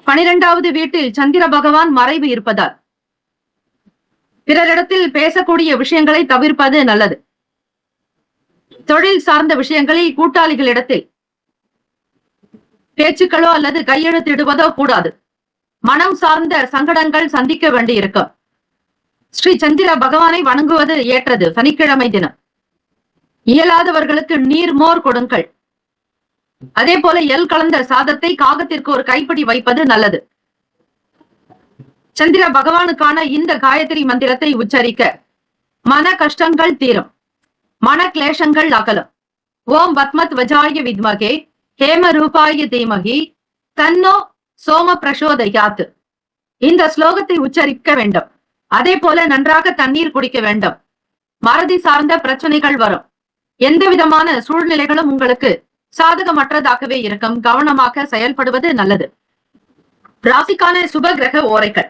12வது வீட்டில் சந்திர பகவான் மறைவு இருப்பதால் பிறரிடத்தில் பேசக்கூடிய விஷயங்களை தவிர்ப்பது நல்லது. தொழில் சார்ந்த விஷயங்களில் கூட்டாளிகளிடத்தில் பேச்சுக்களோ அல்லது கையெழுத்திடுவதோ கூடாது. மனம் சார்ந்த சங்கடங்கள் சந்திக்க வேண்டியிருக்கும். ஸ்ரீ சந்திர பகவானை வணங்குவது ஏற்றது. சனிக்கிழமை தினம் இயலாதவர்களுக்கு நீர் மோர் கொடுங்கள். அதே போல எல் கலந்த சாதத்தை காகத்திற்கு ஒரு கைப்பிடி வைப்பது நல்லது. சந்திர பகவானுக்கான இந்த காயத்ரி மந்திரத்தை உச்சரிக்க மன கஷ்டங்கள் தீரும். மன கிளேஷங்கள் அகலும். ஓம் பத்மத் வஜாய வித்மகே ஹேம ரூபாய தீமகி தன்னோ சோம பிரசோதயாத். இந்த ஸ்லோகத்தை உச்சரிக்க வேண்டும். அதே போல நன்றாக தண்ணீர் குடிக்க வேண்டும். மறதி சார்ந்த பிரச்சனைகள் வரும். எந்த விதமான சூழ்நிலைகளும் உங்களுக்கு சாதகமற்றதாகவே இருக்கும். கவனமாக செயல்படுவது நல்லது. ராசிக்கான சுப கிரக ஓரைகள்.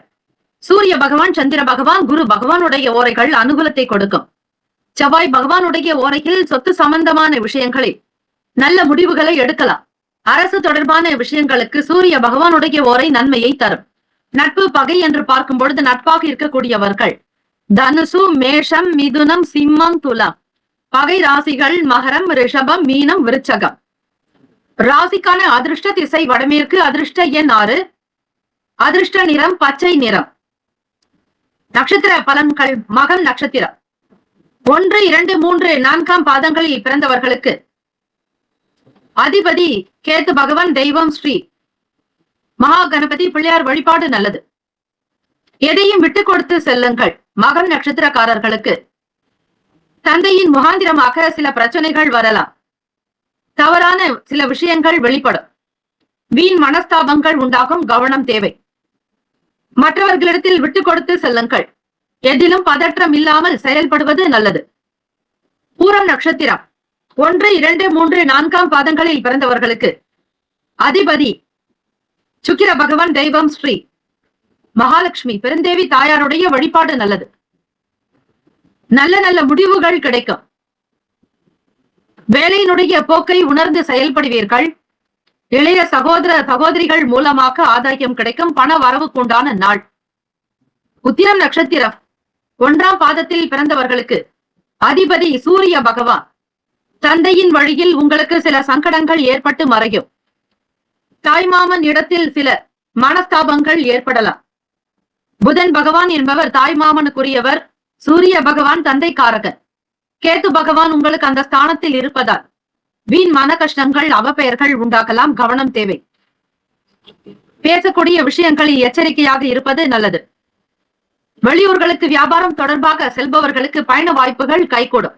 சூரிய பகவான், சந்திர பகவான், குரு பகவானுடைய ஓரைகள் அனுகூலத்தை கொடுக்கும். செவ்வாய் பகவானுடைய ஓரையில் சொத்து சம்பந்தமான விஷயங்களில் நல்ல முடிவுகளை எடுக்கலாம். அரசு தொடர்பான விஷயங்களுக்கு சூரிய பகவானுடைய ஓரை நன்மையை தரும். நட்பு பகை என்று பார்க்கும் பொழுது நட்பாக இருக்கக்கூடியவர்கள் தனுசு, மேஷம், மிதுனம், சிம்மம், துலாம். பகை ராசிகள் மகரம், ரிஷபம், மீனம், விருச்சகம். ராசிக்கான அதிர்ஷ்ட திசை வடமேற்கு. அதிர்ஷ்ட எண் 6. அதிர்ஷ்ட நிறம் பச்சை நிறம். நட்சத்திர பலன்கள். மகம் நட்சத்திரம் 1, 2, 3, 4 பாதங்களில் பிறந்தவர்களுக்கு அதிபதி கேத்து பகவான். தெய்வம் ஸ்ரீ மகா கணபதி பிள்ளையார் வழிபாடு நல்லது. எதையும் விட்டு கொடுத்து செல்லுங்கள். மகம் நட்சத்திரக்காரர்களுக்கு தந்தையின் முகாந்திரமாக சில பிரச்சனைகள் வரலாம். தவறான சில விஷயங்கள் வெளிப்படும். வீண் மனஸ்தாபங்கள் உண்டாகும். கவனம் தேவை. மற்றவர்களிடத்தில் விட்டு கொடுத்து செல்லுங்கள். எதிலும் பதற்றம் இல்லாமல் செயல்படுவது நல்லது. பூரம் நட்சத்திரம் 1, 2, 3, 4 பாதங்களில் பிறந்தவர்களுக்கு அதிபதி சுக்கிர பகவான். தெய்வம் ஸ்ரீ மகாலட்சுமி பெருந்தேவி தாயாருடைய வழிபாடு நல்லது. நல்ல நல்ல முடிவுகள் கிடைக்கும். வேலையினுடைய போக்கை உணர்ந்து செயல்படுவீர்கள். இளைய சகோதர சகோதரிகள் மூலமாக ஆதாயம் கிடைக்கும். பண வரவுக்குண்டான நாள். உத்திரம் நட்சத்திரம் 1 பாதத்தில் பிறந்தவர்களுக்கு அதிபதி சூரிய பகவான். தந்தையின் வழியில் உங்களுக்கு சில சங்கடங்கள் ஏற்பட்டு மறையும். தாய்மாமன் இடத்தில் சில மனஸ்தாபங்கள் ஏற்படலாம். புதன் பகவான் என்பவர் தாய்மாமனுக்குரியவர். சூரிய பகவான் தந்தைக்காரகன். கேத்து பகவான் உங்களுக்கு அந்த ஸ்தானத்தில் இருப்பதால் வீண் மன கஷ்டங்கள், அவப்பெயர்கள் உண்டாகலாம். கவனம் தேவை. பேசக்கூடிய விஷயங்களில் எச்சரிக்கையாக இருப்பது நல்லது. வெளியூர்களுக்கு வியாபாரம் தொடர்பாக செல்பவர்களுக்கு பயண வாய்ப்புகள் கைகூடும்.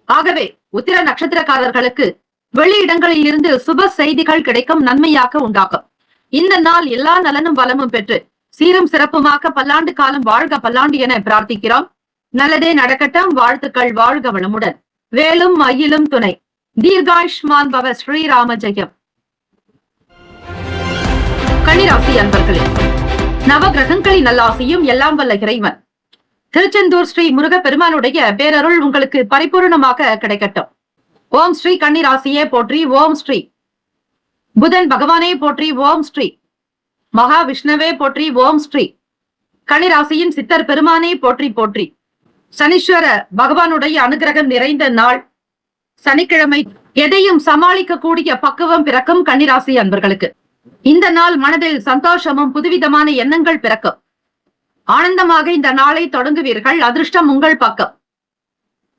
ஆகவே உத்திர நட்சத்திரக்காரர்களுக்கு வெளியிடங்களில் இருந்து சுப செய்திகள் கிடைக்கும். நன்மையாக உண்டாகும். இந்த நாள் எல்லா நலனும் வளமும் பெற்று சீரும் சிறப்புமாக பல்லாண்டு காலம் வாழ்க பல்லாண்டு என பிரார்த்திக்கிறோம். நல்லதே நடக்கட்டும். வாழ்த்துக்கள். வாழ்க வளமுடன். வேலும் மயிலும் துணை. தீர்காயுஷ்மான் பவ. ஸ்ரீராம ஜெயம். கன்னிராசி அன்பர்களே, நவ கிரகங்களின் நல்லாசியும் எல்லாம் வல்ல இறைவன் திருச்செந்தூர் ஸ்ரீ முருக பெருமானுடைய பேரருள் உங்களுக்கு பரிபூர்ணமாக கிடைக்கட்டும். ஓம் ஸ்ரீ கன்னிராசியே போற்றி. ஓம் ஸ்ரீ புதன் பகவானே போற்றி. ஓம் ஸ்ரீ மகாவிஷ்ணுவே போற்றி. ஓம் ஸ்ரீ கன்னிராசியின் சித்தர் பெருமானே போற்றி போற்றி. சனீஸ்வர பகவானுடைய அனுகிரகம் நிறைந்த நாள் சனிக்கிழமை. எதையும் சமாளிக்க கூடிய பக்குவம் பிறக்கும் கன்னிராசி அன்பர்களுக்கு. இந்த நாள் மனதில் சந்தோஷமும் புதுவிதமான எண்ணங்கள் பிறக்கும். ஆனந்தமாக இந்த நாளை தொடங்குவீர்கள். அதிர்ஷ்டம் உங்கள் பக்கம்.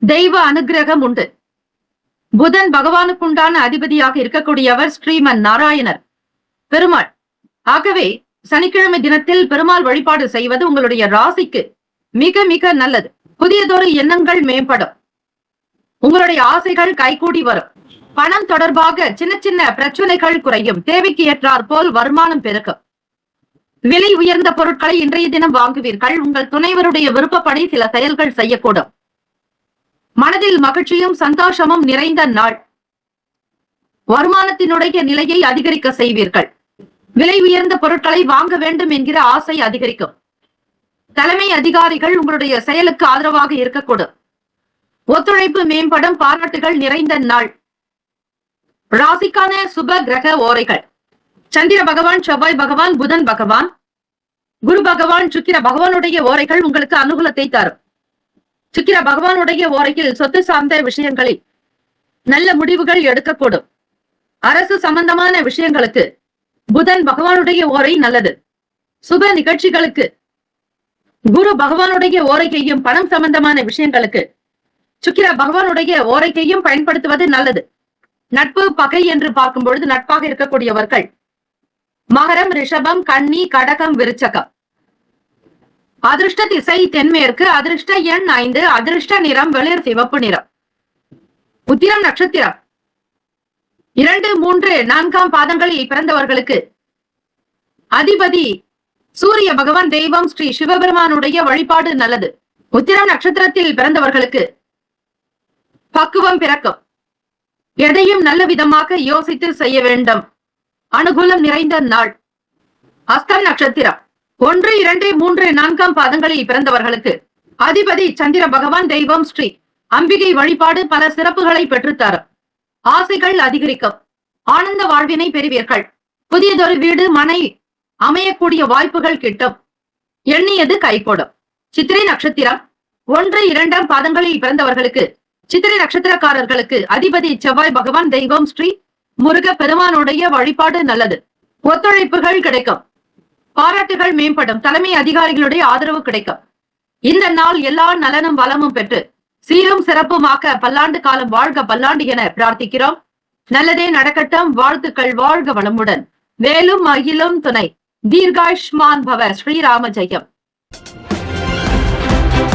தெய்வ அனுகிரகம் உண்டு. புதன் பகவானுக்குண்டான அதிபதியாக இருக்கக்கூடியவர் ஸ்ரீமன் நாராயணர் பெருமாள். ஆகவே சனிக்கிழமை தினத்தில் பெருமாள் வழிபாடு செய்வது உங்களுடைய ராசிக்கு மிக மிக நல்லது. புதியதொரு எண்ணங்கள் மேம்படும். உங்களுடைய ஆசைகள் கைகூடி வரும். பணம் தொடர்பாக சின்ன சின்ன பிரச்சனைகள் குறையும். தேவைக்கு ஏற்றார் போல் வருமானம் பெருக்கும். விலை உயர்ந்த பொருட்களை இன்றைய தினம் வாங்குவீர்கள். உங்கள் துணைவருடைய விருப்பப்படி சில செயல்கள் செய்யக்கூடும். மனதில் மகிழ்ச்சியும் சந்தோஷமும் நிறைந்த நாள். வருமானத்தினுடைய நிலையை அதிகரிக்க செய்வீர்கள். விலை உயர்ந்த பொருட்களை வாங்க வேண்டும் என்கிற ஆசை அதிகரிக்கும். தலைமை அதிகாரிகள் உங்களுடைய செயலுக்கு ஆதரவாக இருக்கக்கூடும். ஒத்துழைப்பு மேம்படும். பாராட்டுகள் நிறைந்த நாள். ராசிக்கான சுப கிரக ஓரைகள். சந்திர பகவான், செவ்வாய் பகவான், புதன் பகவான், குரு பகவான், சுக்கிர பகவானுடைய ஓரைகள் உங்களுக்கு அனுகூலத்தை தரும். சுக்கிர பகவானுடைய ஓரையில் சொத்து சார்ந்த விஷயங்களில் நல்ல முடிவுகள் எடுக்கக்கூடும். அரசு சம்பந்தமான விஷயங்களுக்கு புதன் பகவானுடைய ஓரை நல்லது. சுப நிகழ்ச்சிகளுக்கு குரு பகவானுடைய ஓரைக்கையும் பணம் சம்பந்தமான விஷயங்களுக்கு சுக்கிர பகவானுடைய ஓரைக்கையும் பயன்படுத்துவது நல்லது. நட்பு பகை என்று பார்க்கும் பொழுது நட்பாக இருக்கக்கூடியவர்கள் மகரம், ரிஷபம், கன்னி, கடகம், விருச்சகம். அதிர்ஷ்ட திசை தென்மேற்கு. அதிர்ஷ்ட எண் 5. அதிர்ஷ்ட நிறம் வெளிர் சிவப்பு நிறம். உத்திரம் நட்சத்திரம் 2, 3, 4 பாதங்களில் பிறந்தவர்களுக்கு அதிபதி சூரிய பகவான். தெய்வம் ஸ்ரீ சிவபெருமானுடைய வழிபாடு நல்லது. உத்திரம் நட்சத்திரத்தில் பிறந்தவர்களுக்கு பக்குவம் பிறக்கும். எதையும் நல்ல விதமாக யோசித்து செய்ய வேண்டும். அனுகூலம் நிறைந்த நாள். அஸ்தம் நட்சத்திரம் 1, 2, 3, 4 பாதங்களில் பிறந்தவர்களுக்கு அதிபதி சந்திர பகவான். தெய்வம் ஸ்ரீ அம்பிகை வழிபாடு பல சிறப்புகளை பெற்றுத்தரும். ஆசைகள் அதிகரிக்கும். ஆனந்த வாழ்வினை பெறுவீர்கள். புதியதொரு வீடு மனை அமையக்கூடிய வாய்ப்புகள் கிட்டும். எண்ணியது கைகூடும். சித்திரை நட்சத்திரம் 1, 2 பாதங்களில் பிறந்தவர்களுக்கு சித்திரை நட்சத்திரக்காரர்களுக்கு அதிபதி செவ்வாய் பகவான். தெய்வம் ஸ்ரீ முருக பெருமானுடைய வழிபாடு நல்லது. ஒத்துழைப்புகள் கிடைக்கும். பாராட்டுகள் மேம்படும். தலைமை அதிகாரிகளுடைய ஆதரவு கிடைக்கும். இந்த நாள் எல்லா நலனும் வளமும் பெற்று சீரும் சிறப்புமாக்க பல்லாண்டு காலம் வாழ்க பல்லாண்டு என பிரார்த்திக்கிறோம். நல்லதே நடக்கட்டும். வாழ்த்துக்கள். வாழ்க வளமுடன். வேலும் அகிலும் துணை. தீர்காயுஷ்மான் பவ. ஸ்ரீராம ஜெயம்.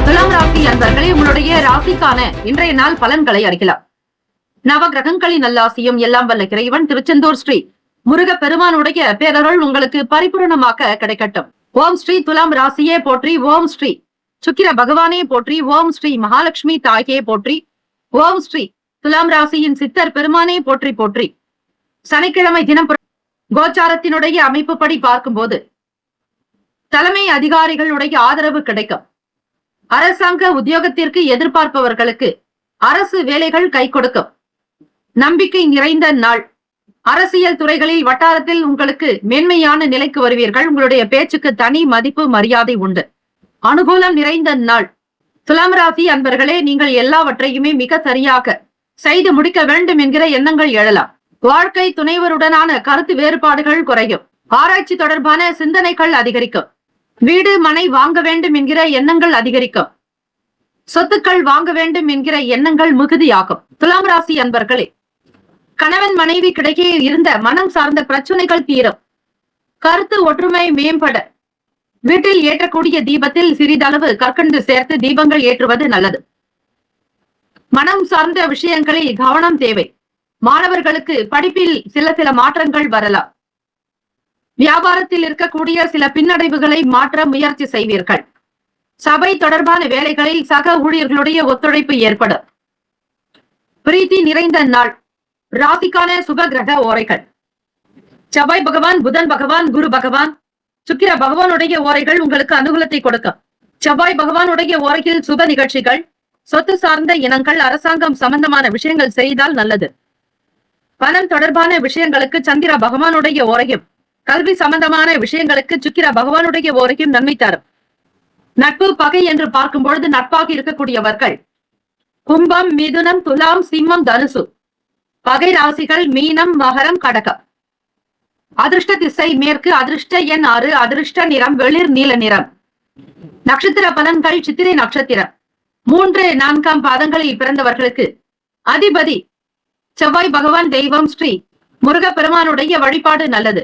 துலாம் ராசி அன்பர்களே, உங்களுடைய ராசிக்கான இன்றைய நாள் பலன்களை அறியலாம். நவ கிரகங்களின் நல்லாசியும் எல்லாம் வல்ல இறைவன் திருச்செந்தூர் ஸ்ரீ முருக பெருமானுடைய பேரருள் உங்களுக்கு பரிபூரணமாக கிடைக்கட்டும். ஓம் ஸ்ரீ துலாம் ராசியே போற்றி. ஓம் ஸ்ரீ சுக்கிர பகவானே போற்றி. ஓம் ஸ்ரீ மகாலட்சுமி தாயே போற்றி. ஓம் ஸ்ரீ துலாம் ராசியின் சித்தர் பெருமானே போற்றி போற்றி. சனிக்கிழமை தினம் கோச்சாரத்தினுடைய அமைப்புப்படி பார்க்கும்போது தலைமை அதிகாரிகளுடைய ஆதரவு கிடைக்கும். அரசாங்க உத்தியோகத்திற்கு எதிர்பார்ப்பவர்களுக்கு அரசு வேலைகள் கை கொடுக்கும். நம்பிக்கை நிறைந்த நாள். அரசியல் துறைகளில் வட்டாரத்தில் உங்களுக்கு மேன்மையான நிலைக்கு வருவீர்கள். உங்களுடைய பேச்சுக்கு தனி மதிப்பு மரியாதை உண்டு. அனுகூலம் நிறைந்த நாள். துலாம் ராசி அன்பர்களே, நீங்கள் எல்லாவற்றையுமே மிக சரியாக செய்து முடிக்க வேண்டும் என்கிற எண்ணங்கள் எழலாம். வாழ்க்கை துணைவருடனான கருத்து வேறுபாடுகள் குறையும். ஆராய்ச்சி தொடர்பான சிந்தனைகள் அதிகரிக்கும். வீடு மனை வாங்க வேண்டும் என்கிற எண்ணங்கள் அதிகரிக்கும். சொத்துக்கள் வாங்க வேண்டும் என்கிற எண்ணங்கள் மிகுதியாகும். துலாம் ராசி அன்பர்களே, கணவன் மனைவி கிடைக்கே இருந்த மனம் சார்ந்த பிரச்சனைகள் தீரும். கருத்து ஒற்றுமை மேம்பட வீட்டில் ஏற்றக்கூடிய தீபத்தில் சிறிதளவு கற்கண்டு சேர்த்து தீபங்கள் ஏற்றுவது நல்லது. மனம் சார்ந்த விஷயங்களில் கவனம் தேவை. மாணவர்களுக்கு படிப்பில் சில மாற்றங்கள் வரலாம். வியாபாரத்தில் இருக்கக்கூடிய சில பின்னடைவுகளை மாற்ற முயற்சி செய்வீர்கள். சபை தொடர்பான வேலைகளில் சக ஊழியர்களுடைய ஒத்துழைப்பு ஏற்படும். பிரீத்தி நிறைந்த நாள். ராசிக்கான சுப கிரக ஓரைகள். செவ்வாய் பகவான், புதன் பகவான், குரு பகவான், சுக்கிர பகவானுடைய ஓரைகள் உங்களுக்கு அனுகூலத்தை கொடுக்கும். செவ்வாய் பகவானுடைய ஓரையில் சுப நிகழ்ச்சிகள், சொத்து சார்ந்த இனங்கள், அரசாங்கம் சம்பந்தமான விஷயங்கள் செய்தால் நல்லது. பணம் தொடர்பான விஷயங்களுக்கு சந்திர பகவானுடைய ஓரையும், கல்வி சம்பந்தமான விஷயங்களுக்கு சுக்கிர பகவானுடைய ஓரையும் நன்மை தரும். நட்பு பகை என்று பார்க்கும் பொழுது நட்பாக இருக்கக்கூடியவர்கள் கும்பம், மிதுனம், துலாம், சிம்மம், தனுசு. பகை ராசிகள் மீனம், மகரம், கடகம். அதிர்ஷ்ட திசை மேற்கு. அதிர்ஷ்ட எண் 6. அதிர்ஷ்ட நிறம் வெளிர் நீல நிறம். நட்சத்திர பலன்கள். சித்திரை நட்சத்திரம் 3, 4 பாதங்களில் பிறந்தவர்களுக்கு அதிபதி செவ்வாய் பகவான். தெய்வம் ஸ்ரீ முருக பெருமானுடைய வழிபாடு நல்லது.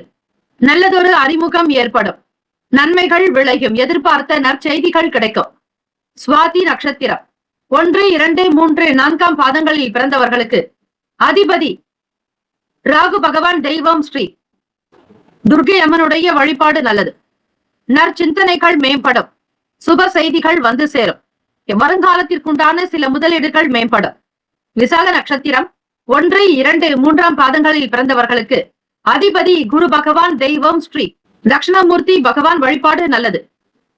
நல்லதொரு அறிமுகம் ஏற்படும். நன்மைகள் விளையும். எதிர்பார்த்த நற்செய்திகள் கிடைக்கும். சுவாதி நட்சத்திரம் 1, 2, 3, 4 பாதங்களில் பிறந்தவர்களுக்கு அதிபதி ராகு பகவான். தெய்வம் ஸ்ரீ துர்கை அம்மனுடைய வழிபாடு நல்லது. நற்சிந்தனைகள் மேம்படும். சுப செய்திகள் வந்து சேரும். வருங்காலத்திற்குண்டான சில முதலீடுகள் மேம்படும். விசாக நட்சத்திரம் 1, 2, 3 பாதங்களில் பிறந்தவர்களுக்கு அதிபதி குரு பகவான். தெய்வம் ஸ்ரீ தட்சிணாமூர்த்தி பகவான் வழிபாடு நல்லது.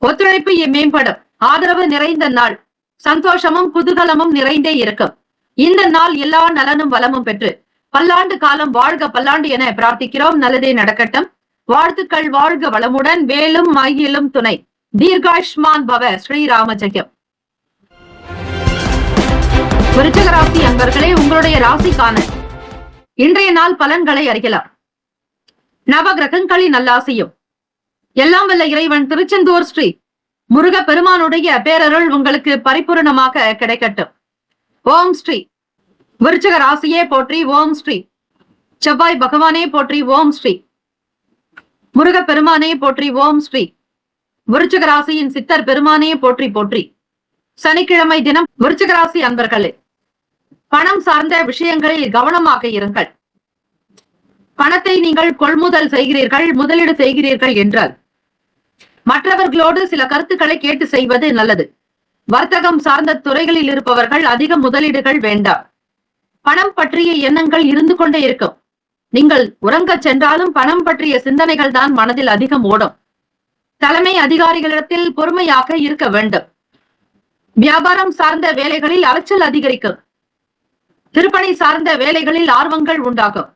ஒத்துழைப்பு மேம்படும். ஆதரவு நிறைந்த நாள். சந்தோஷமும் குதூகலமும் நிறைந்தே இருக்கும். இந்த நாள் எல்லா நலனும் வளமும் பெற்று பல்லாண்டு காலம் வாழ்க பல்லாண்டு என பிரார்த்திக்கிறோம். நல்லதே நடக்கட்டும். வாழ்த்துக்கள். வாழ்க வளமுடன். வேலும் மயிலும் துணை. தீர்காயுஷ்மான் பவ. ஸ்ரீராம ஜெயம். விருச்சிக ராசி அன்பர்களே, உங்களுடைய ராசிக்கான இன்றைய நாள் பலன்களை அறியலாம். நவ கிரகங்களின் நல்லாசியும் எல்லாம் வல்ல இறைவன் திருச்செந்தூர் ஸ்ரீ முருக பெருமானுடைய பேரருள் உங்களுக்கு பரிபூரணமாக கிடைக்கட்டும். ஓம் ஸ்ரீ விருச்சிக ராசியே போற்றி. ஓம் ஸ்ரீ செவ்வாய் பகவானே போற்றி. ஓம் ஸ்ரீ முருக பெருமானே போற்றி. ஓம் ஸ்ரீ விருச்சிக ராசியின் சித்தர் பெருமானே போற்றி போற்றி. சனிக்கிழமை தினம் விருச்சிக ராசி அன்பர்களே, பணம் சார்ந்த விஷயங்களில் கவனமாக இருங்கள். பணத்தை நீங்கள் கொள்முதல் செய்கிறீர்கள், முதலீடு செய்கிறீர்கள் என்றால் மற்றவர்களோடு சில கருத்துக்களை கேட்டு செய்வது நல்லது. வர்த்தகம் சார்ந்த துறைகளில் இருப்பவர்கள் அதிக முதலீடுகள் வேண்டாம். பணம் பற்றிய எண்ணங்கள் இருந்து கொண்டே இருக்கும். நீங்கள் உறங்கச் சென்றாலும் பணம் பற்றிய சிந்தனைகள் தான் மனதில் அதிகம் ஓடும். தலைமை அதிகாரிகளிடத்தில் பொறுமையாக இருக்க வேண்டும். வியாபாரம் சார்ந்த வேலைகளில் அலைச்சல் அதிகரிக்கும். திருப்பணி சார்ந்த வேலைகளில் ஆர்வங்கள் உண்டாகும்.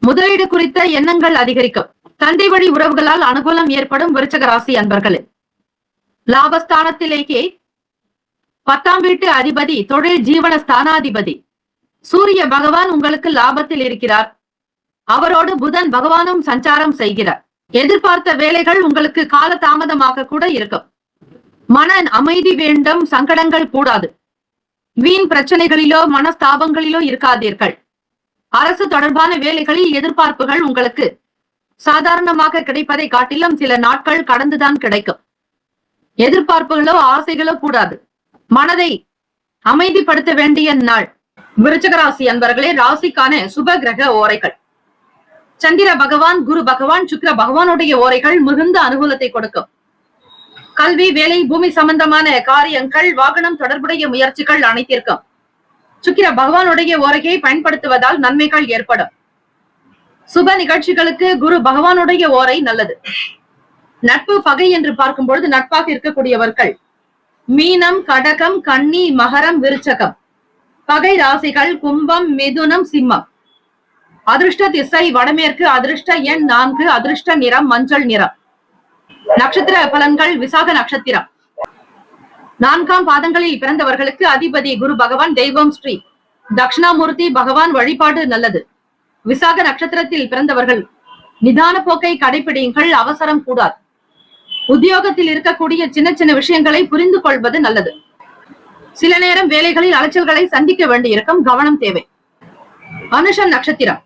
முதலீடு குறித்த எண்ணங்கள் அதிகரிக்கும். தந்தை வழி உறவுகளால் அனுகூலம் ஏற்படும் விருச்சிக ராசி அன்பர்களே. லாபஸ்தானத்திலேயே 10ஆம் வீட்டு அதிபதி தொழில் ஜீவன ஸ்தானாதிபதி சூரிய பகவான் உங்களுக்கு லாபத்தில் இருக்கிறார். அவரோடு புதன் பகவானும் சஞ்சாரம் செய்கிறார். எதிர்பார்த்த வேலைகள் உங்களுக்கு கால தாமதமாக கூட இருக்கும். மன அமைதி வேண்டும், சங்கடங்கள் கூடாது. வீண் பிரச்சனைகளிலோ மனஸ்தாபங்களிலோ இருக்காதீர்கள். அரசு தொடர்பான வேலைகளில் எதிர்பார்ப்புகள் உங்களுக்கு சாதாரணமாக கிடைப்பதை காட்டிலும் சில நாட்கள் கடந்துதான் கிடைக்கும். எதிர்பார்ப்புகளோ ஆசைகளோ கூடாது. மனதை அமைதிப்படுத்த வேண்டிய நாள். விருச்சிக ராசி அன்பர்களே, ராசிக்கான சுப கிரக ஓரைகள். சந்திர பகவான், குரு பகவான், சுக்கிர பகவானுடைய ஓரைகள் மிகுந்த அனுகூலத்தை கொடுக்கும். கல்வி, வேலை, பூமி சம்பந்தமான காரியங்கள், வாகனம் தொடர்புடைய முயற்சிகள் அனைத்திற்கும் சுக்கிர பகவானுடைய ஓரையை பயன்படுத்துவதால் நன்மைகள் ஏற்படும். சுப நிகழ்ச்சிகளுக்கு குரு பகவானுடைய ஓரை நல்லது. நட்பு பகை என்று பார்க்கும் பொழுது நட்பாக இருக்கக்கூடியவர்கள் மீனம், கடகம், கன்னி, மகரம், விருச்சகம். பகை ராசிகள் கும்பம், மிதுனம், சிம்மம். அதிர்ஷ்ட திசை வடமேற்கு, அதிர்ஷ்ட எண் 4, அதிர்ஷ்ட நிறம் மஞ்சள் நிறம். நட்சத்திர பலன்கள். விசாக நட்சத்திரம் 4ஆம் பாதங்களில் பிறந்தவர்களுக்கு அதிபதி குரு பகவான், தெய்வம் ஸ்ரீ தட்சிணாமூர்த்தி பகவான் வழிபாடு நல்லது. விசாக நட்சத்திரத்தில் பிறந்தவர்கள் நிதான போக்கை கடைபிடியுங்கள், அவசரம் கூடாது. உத்தியோகத்தில் இருக்கக்கூடிய சின்ன சின்ன விஷயங்களை புரிந்து கொள்வது நல்லது. சில நேரம் வேலைகளில் அலைச்சல்களை சந்திக்க வேண்டியிருக்கும், கவனம் தேவை. அனுஷம் நட்சத்திரம்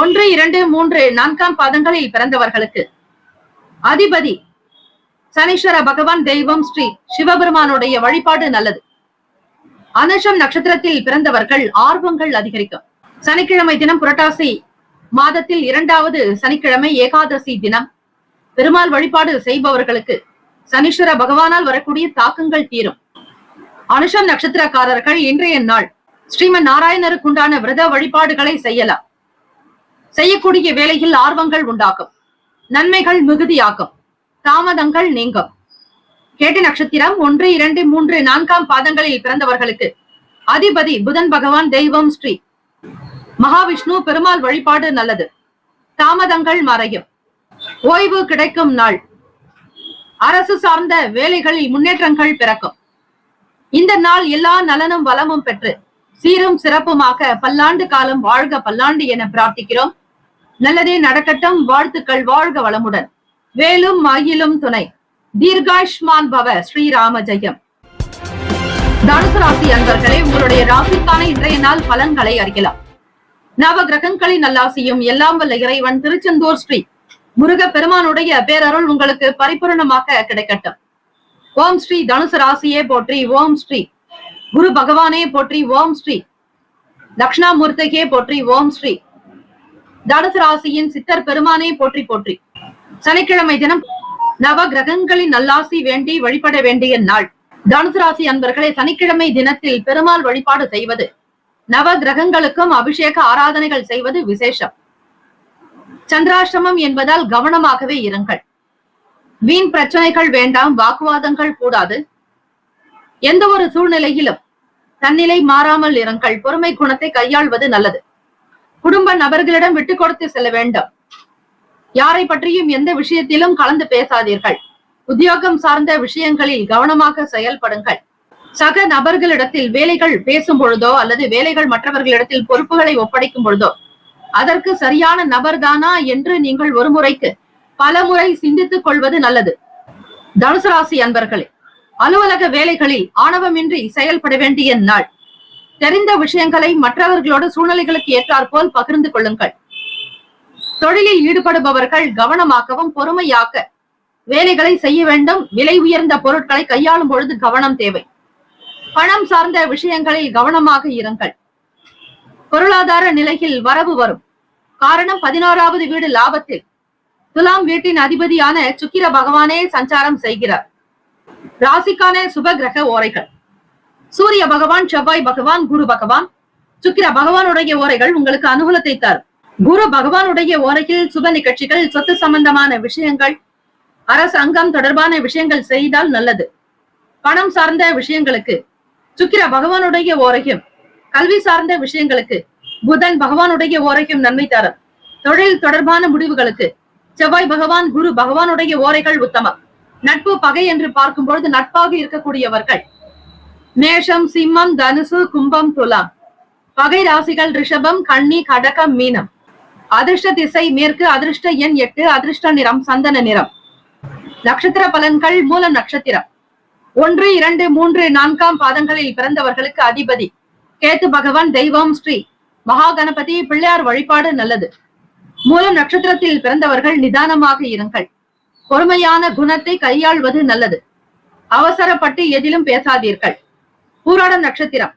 1, 2, 3, 4ஆம் பாதங்களில் பிறந்தவர்களுக்கு அதிபதி சனீஸ்வர பகவான், தெய்வம் ஸ்ரீ சிவபெருமானுடைய வழிபாடு நல்லது. அனுஷம் நட்சத்திரத்தில் பிறந்தவர்கள் ஆர்வங்கள் அதிகரிக்கும். சனிக்கிழமை தினம் புரட்டாசி மாதத்தில் 2வது சனிக்கிழமை ஏகாதசி தினம் பெருமாள் வழிபாடு செய்பவர்களுக்கு சனீஸ்வர பகவானால் வரக்கூடிய தாக்கங்கள் தீரும். அனுஷம் நட்சத்திரக்காரர்கள் இன்றைய நாள் ஸ்ரீமன் நாராயணருக்குண்டான விரத வழிபாடுகளை செய்யலாம். செய்யக்கூடிய வேலையில் ஆர்வங்கள் உண்டாகும். நன்மைகள் மிகுதியாகும். தாமதங்கள் நீங்கும். கேட்ட நட்சத்திரம் 1, 2, 3, 4ஆம் பாதங்களில் பிறந்தவர்களுக்கு அதிபதி புதன் பகவான், தெய்வம் ஸ்ரீ மகாவிஷ்ணு பெருமாள் வழிபாடு நல்லது. தாமதங்கள் மறையும். ஓய்வு கிடைக்கும் நாள். அரசு சார்ந்த வேலைகளில் முன்னேற்றங்கள் பிறக்கும். இந்த நாள் எல்லா நலனும் வளமும் பெற்று சீரும் சிறப்புமாக பல்லாண்டு காலம் வாழ்க பல்லாண்டு என பிரார்த்திக்கிறோம். நல்லதே நடக்கட்டும். வாழ்த்துக்கள். வாழ்க வளமுடன். வேலும் மயிலும் துணை. தீர்காயுஷ்மான் பவ. ஸ்ரீராம ஜெயம். தனுசு ராசி அன்பர்களே, உங்களுடைய ராசிக்கான இன்றைய நாள் பலன்களை அறியலாம். நவ கிரகங்களின் நல்லாசியும் எல்லாம் வல்ல இறைவன் திருச்செந்தூர் ஸ்ரீ முருக பெருமானுடைய பேரருள் உங்களுக்கு பரிபூரணமாக கிடைக்கட்டும். ஓம் ஸ்ரீ தனுசு ராசியே போற்றி. ஓம் ஸ்ரீ குரு பகவானே போற்றி. ஓம் ஸ்ரீ தட்சிணாமூர்த்தியே போற்றி. ஓம் ஸ்ரீ தனுசு ராசியின் சித்தர் பெருமானே போற்றி போற்றி. சனிக்கிழமை தினம் நவ கிரகங்களின் நல்லாசி வேண்டி வழிபட வேண்டிய நாள். தனுசு ராசி அன்பர்களை, சனிக்கிழமை தினத்தில் பெருமாள் வழிபாடு செய்வது, நவ கிரகங்களுக்கும் அபிஷேக ஆராதனைகள் செய்வது விசேஷம். சந்திராஷ்டமம் என்பதால் கவனமாகவே இருங்கள். வீண் பிரச்சனைகள் வேண்டாம். வாக்குவாதங்கள் கூடாது. எந்த ஒரு சூழ்நிலையிலும் தன்னிலை மாறாமல் இருங்கள். பொறுமை குணத்தை கையாள்வது நல்லது. குடும்ப நபர்களிடம் விட்டு கொடுத்து செல்ல வேண்டும். யாரை பற்றியும் எந்த விஷயத்திலும் கலந்து பேசாதீர்கள். உத்தியோகம் சார்ந்த விஷயங்களில் கவனமாக செயல்படுங்கள். சக நபர்களிடத்தில் வேலைகள் பேசும் பொழுதோ அல்லது வேலைகள் மற்றவர்களிடத்தில் பொறுப்புகளை ஒப்படைக்கும் பொழுதோ அதற்கு சரியான நபர்தானா என்று நீங்கள் ஒரு முறைக்கு பல முறை சிந்தித்துக் கொள்வது நல்லது. தனுசு ராசி அன்பர்களே, அலுவலக வேலைகளில் ஆணவமின்றி செயல்பட வேண்டிய நாள். தெரிந்த விஷயங்களை மற்றவர்களோடு சூழ்நிலைகளுக்கு ஏற்றாற்போல் பகிர்ந்து கொள்ளுங்கள். தொழிலில் ஈடுபடுபவர்கள் கவனமாகவும் பொறுமையாக வேலைகளை செய்ய வேண்டும். விலை உயர்ந்த பொருட்களை கையாளும் பொழுது கவனம் தேவை. பணம் சார்ந்த விஷயங்களில் கவனமாக இருங்கள். பொருளாதார நிலையில் வரவு வரும். காரணம் 11வது வீடு லாபத்தில் துலாம் வீட்டின் அதிபதியான சுக்கிர பகவானே சஞ்சாரம் செய்கிறார். ராசிக்கான சுப கிரக ஓரைகள். சூரிய பகவான், செவ்வாய் பகவான், குரு பகவான், சுக்கிர பகவானுடைய ஓரைகள் உங்களுக்கு அனுகூலத்தை தரும். குரு பகவானுடைய ஓரையில் சுப நிகழ்ச்சிகள், சொத்து சம்பந்தமான விஷயங்கள், அரசாங்கம் தொடர்பான விஷயங்கள் செய்தால் நல்லது. பணம் சார்ந்த விஷயங்களுக்கு சுக்கிர பகவானுடைய ஓரையும், கல்வி சார்ந்த விஷயங்களுக்கு புதன் பகவானுடைய ஓரையும் நன்மை தரும். தொழில் தொடர்பான முடிவுகளுக்கு செவ்வாய் பகவான், குரு பகவானுடைய ஓரைகள் உத்தமம். நட்பு பகை என்று பார்க்கும்பொழுது நட்பாக இருக்கக்கூடியவர்கள் மேஷம், சிம்மம், தனுசு, கும்பம், துலாம். பகை ராசிகள் ரிஷபம், கன்னி, கடகம், மீனம். அதிர்ஷ்ட திசை மேற்கு, அதிர்ஷ்ட எண் 8, அதிர்ஷ்ட நிறம் சந்தன நிறம். நட்சத்திர பலன்கள். மூலம் நட்சத்திரம் 1, 2, 3, 4 பாதங்களில் பிறந்தவர்களுக்கு அதிபதி கேத்து பகவான். தெய்வம் ஸ்ரீ மகா கணபதி. பிள்ளையார் வழிபாடு நல்லது. மூலம் நட்சத்திரத்தில் பிறந்தவர்கள் நிதானமாக இருங்கள். பொறுமையான குணத்தை கையாள்வது நல்லது. அவசரப்பட்டு எதிலும் பேசாதீர்கள். பூராடம் நட்சத்திரம்